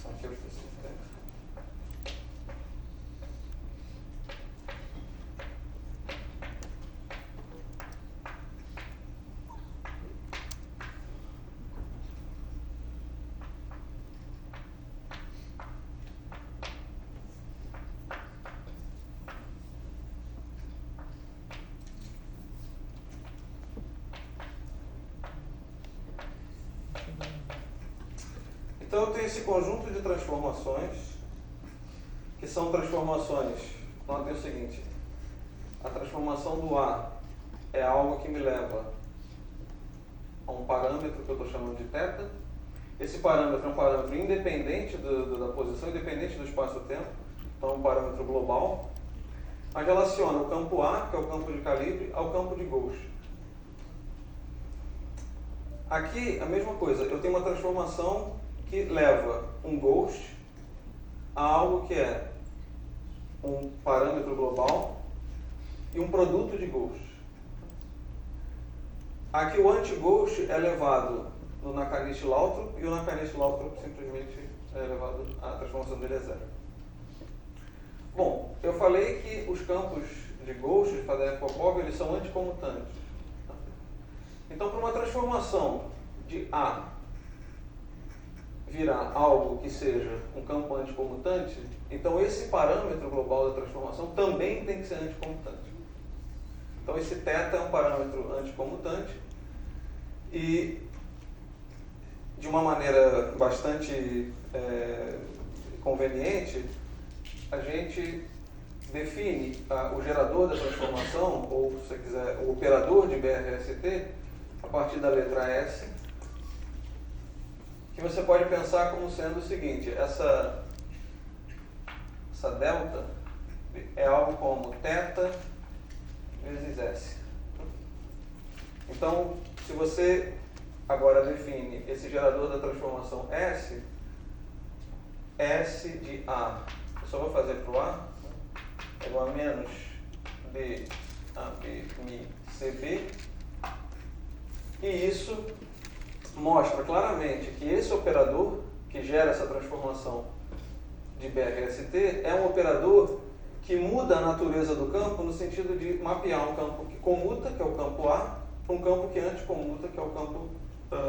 aqui eu esqueci o θ. Então eu tenho esse conjunto de transformações, que são transformações, notem o seguinte, a transformação do A é algo que me leva a um parâmetro que eu estou chamando de θ. Esse parâmetro é um parâmetro independente da posição, independente do espaço-tempo, então é um parâmetro global, mas relaciona o campo A, que é o campo de calibre, ao campo de Gauss. Aqui, a mesma coisa, eu tenho uma transformação que leva um Gauss a algo que é um parâmetro global e um produto de Gauss. Aqui o anti-Gauss é levado no Nakanishi-Lautrup e o Nakanishi-Lautrup simplesmente é levado, a transformação dele é zero. Bom, eu falei que os campos de Gauss, de Fadeev-Popov, eles são anticomutantes. Então, para uma transformação de A virar algo que seja um campo anticomutante, então esse parâmetro global da transformação também tem que ser anticomutante. Então esse θ é um parâmetro anticomutante e de uma maneira bastante conveniente, a gente define o gerador da transformação, ou se você quiser, o operador de BRST, a partir da letra S, que você pode pensar como sendo o seguinte, essa delta é algo como θ vezes S. Então, se você agora define esse gerador da transformação S de A, eu só vou fazer para o A, é igual a menos D, A, B, Mi, CB, e isso mostra claramente que esse operador que gera essa transformação de BRST é um operador que muda a natureza do campo no sentido de mapear um campo que comuta, que é o campo A, para um campo que anticomuta, que é o campo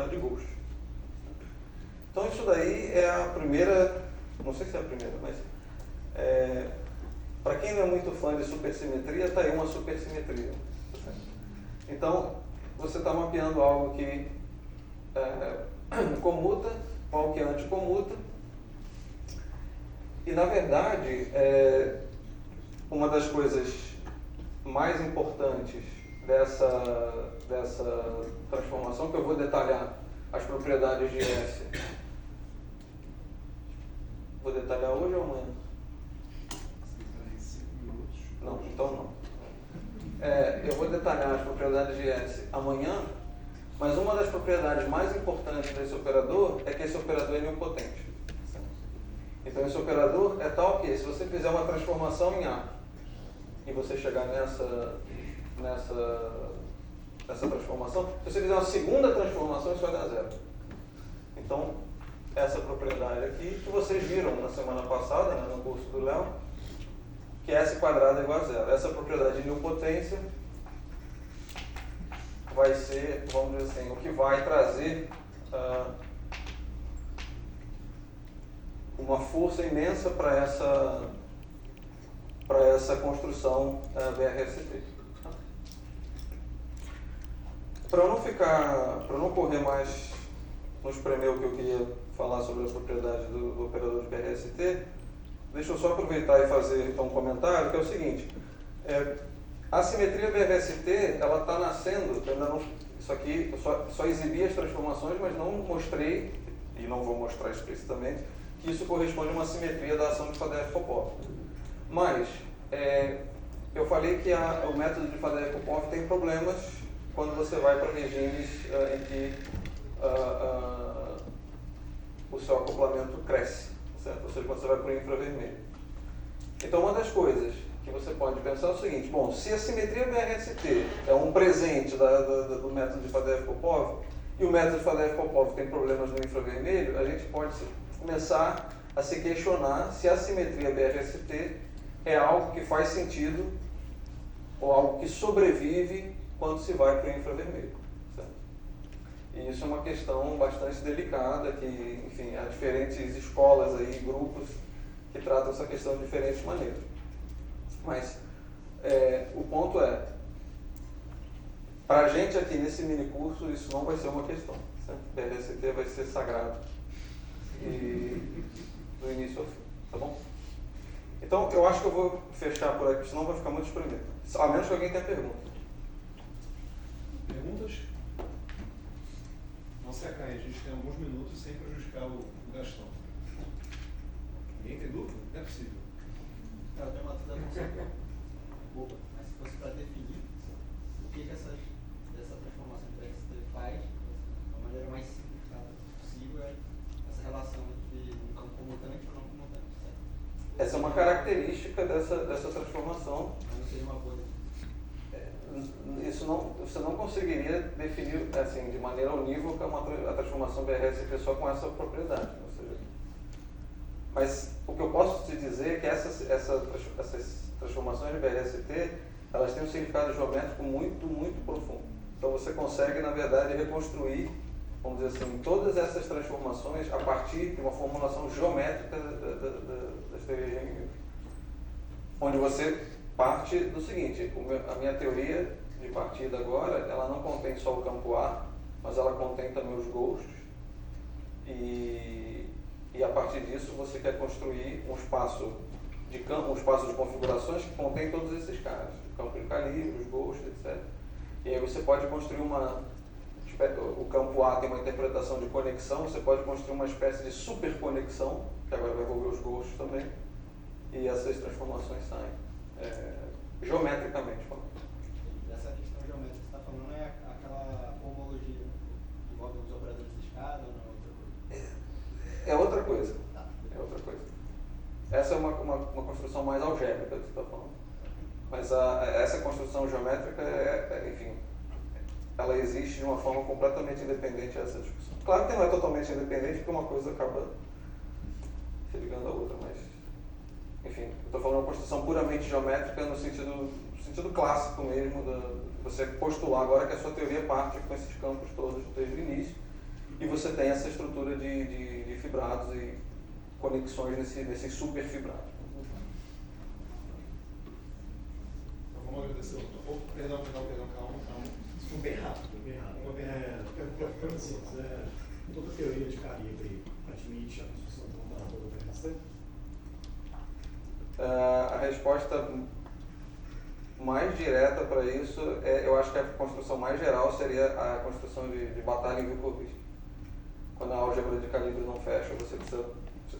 de Gauss. Então isso daí é a primeira, não sei se é a primeira, mas para quem não é muito fã de supersimetria, está aí uma supersimetria. Então você está mapeando algo que comuta, algo que anticomuta, e na verdade uma das coisas mais importantes dessa transformação, que eu vou detalhar as propriedades de S. Vou detalhar hoje ou amanhã? Em 5 minutos. Não, então não. Eu vou detalhar as propriedades de S amanhã, mas uma das propriedades mais importantes desse operador é que esse operador é nilpotente. Então esse operador é tal que, se você fizer uma transformação em A, e você chegar nessa transformação, se você fizer uma segunda transformação, isso vai dar zero. Então, essa propriedade aqui, que vocês viram na semana passada, né, no curso do Léo, que S quadrado é igual a zero. Essa propriedade de nilpotência vai ser, vamos dizer assim, o que vai trazer uma força imensa para essa para essa construção BRST. Para não correr mais, não espremer o que eu queria falar sobre a propriedade do operador de BRST, deixa eu só aproveitar e fazer então um comentário, que é o seguinte: a simetria BRST, ela está nascendo, eu ainda não, isso aqui, eu só exibi as transformações, mas não mostrei, e não vou mostrar explicitamente, que isso corresponde a uma simetria da ação de Fadeev-Popov. Mas, eu falei que o método de Fadeev-Popov tem problemas quando você vai para regimes em que o seu acoplamento cresce, certo? Ou seja, quando você vai para o infravermelho. Então, uma das coisas que você pode pensar é o seguinte: bom, se a simetria BRST é um presente do método de Fadeev-Popov, e o método de Fadeev-Popov tem problemas no infravermelho, a gente pode começar a se questionar se a simetria BRST é algo que faz sentido ou algo que sobrevive quando se vai para o infravermelho. Certo? E isso é uma questão bastante delicada, que, enfim, há diferentes escolas aí, grupos que tratam essa questão de diferentes maneiras. Mas o ponto é, para a gente aqui nesse mini curso, isso não vai ser uma questão. Certo? BRST vai ser sagrado. E do início ao fim, tá bom? Então, eu acho que eu vou fechar por aqui, senão vai ficar muito espremido. A menos que alguém tenha pergunta. Perguntas? Não se acabe, a gente tem alguns minutos sem prejudicar o Gastão. Ninguém tem dúvida? Não é possível. Eu tenho uma dúvida boa, mas se fosse para definir o que essa transformação de BRST faz, da maneira mais simplificada possível, é essa relação entre um campo comutante ou não comutante, certo? Essa é uma característica dessa transformação. Mas não seria uma boa definição. Você não conseguiria definir assim, de maneira unívoca a transformação BRST só com essa propriedade. Ou seja, mas o que eu posso te dizer é que essas transformações de BRST, elas têm um significado geométrico muito, muito profundo. Então você consegue, na verdade, reconstruir, vamos dizer assim, todas essas transformações a partir de uma formulação geométrica das teorias de Young-Mills. Onde você parte do seguinte: a minha teoria de partida agora, ela não contém só o campo A, mas ela contém também os ghosts, e a partir disso você quer construir um espaço de configurações que contém todos esses caras, o campo de calibre, os ghosts, etc. E aí você pode construir o campo A tem uma interpretação de conexão, você pode construir uma espécie de superconexão, que agora vai envolver os ghosts também, e essas transformações saem geometricamente falando. Essa questão geométrica que você está falando é aquela homologia, né? Que envolve os operadores de escada ou não é outra coisa? É outra coisa. É outra coisa. Essa é uma construção mais algébrica que você está falando. Mas essa construção geométrica, enfim, ela existe de uma forma completamente independente dessa discussão. Claro que não é totalmente independente, porque uma coisa acaba se ligando à outra, mas, enfim, eu estou falando de uma construção puramente geométrica no sentido clássico mesmo, de você postular agora que a sua teoria parte com esses campos todos desde o início, e você tem essa estrutura de fibrados e conexões nesses superfibrados. Então vamos agradecer. Perdão, calma. Isso foi bem rápido. Toda teoria de calibre admite a construção de um operador do BRST? A resposta mais direta para isso, eu acho que a construção mais geral seria a construção de batalha em Vilkovic. Quando a álgebra de calibre não fecha,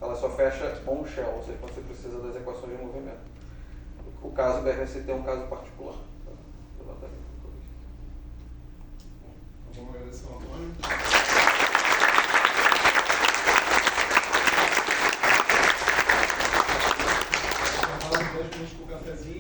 ela só fecha on shell, ou seja, quando você precisa das equações de movimento. O caso BRST é um caso particular da batalha em Vilkovic. Vamos agradecer ao Antônio. Vamos falar 10 minutos com o cafezinho.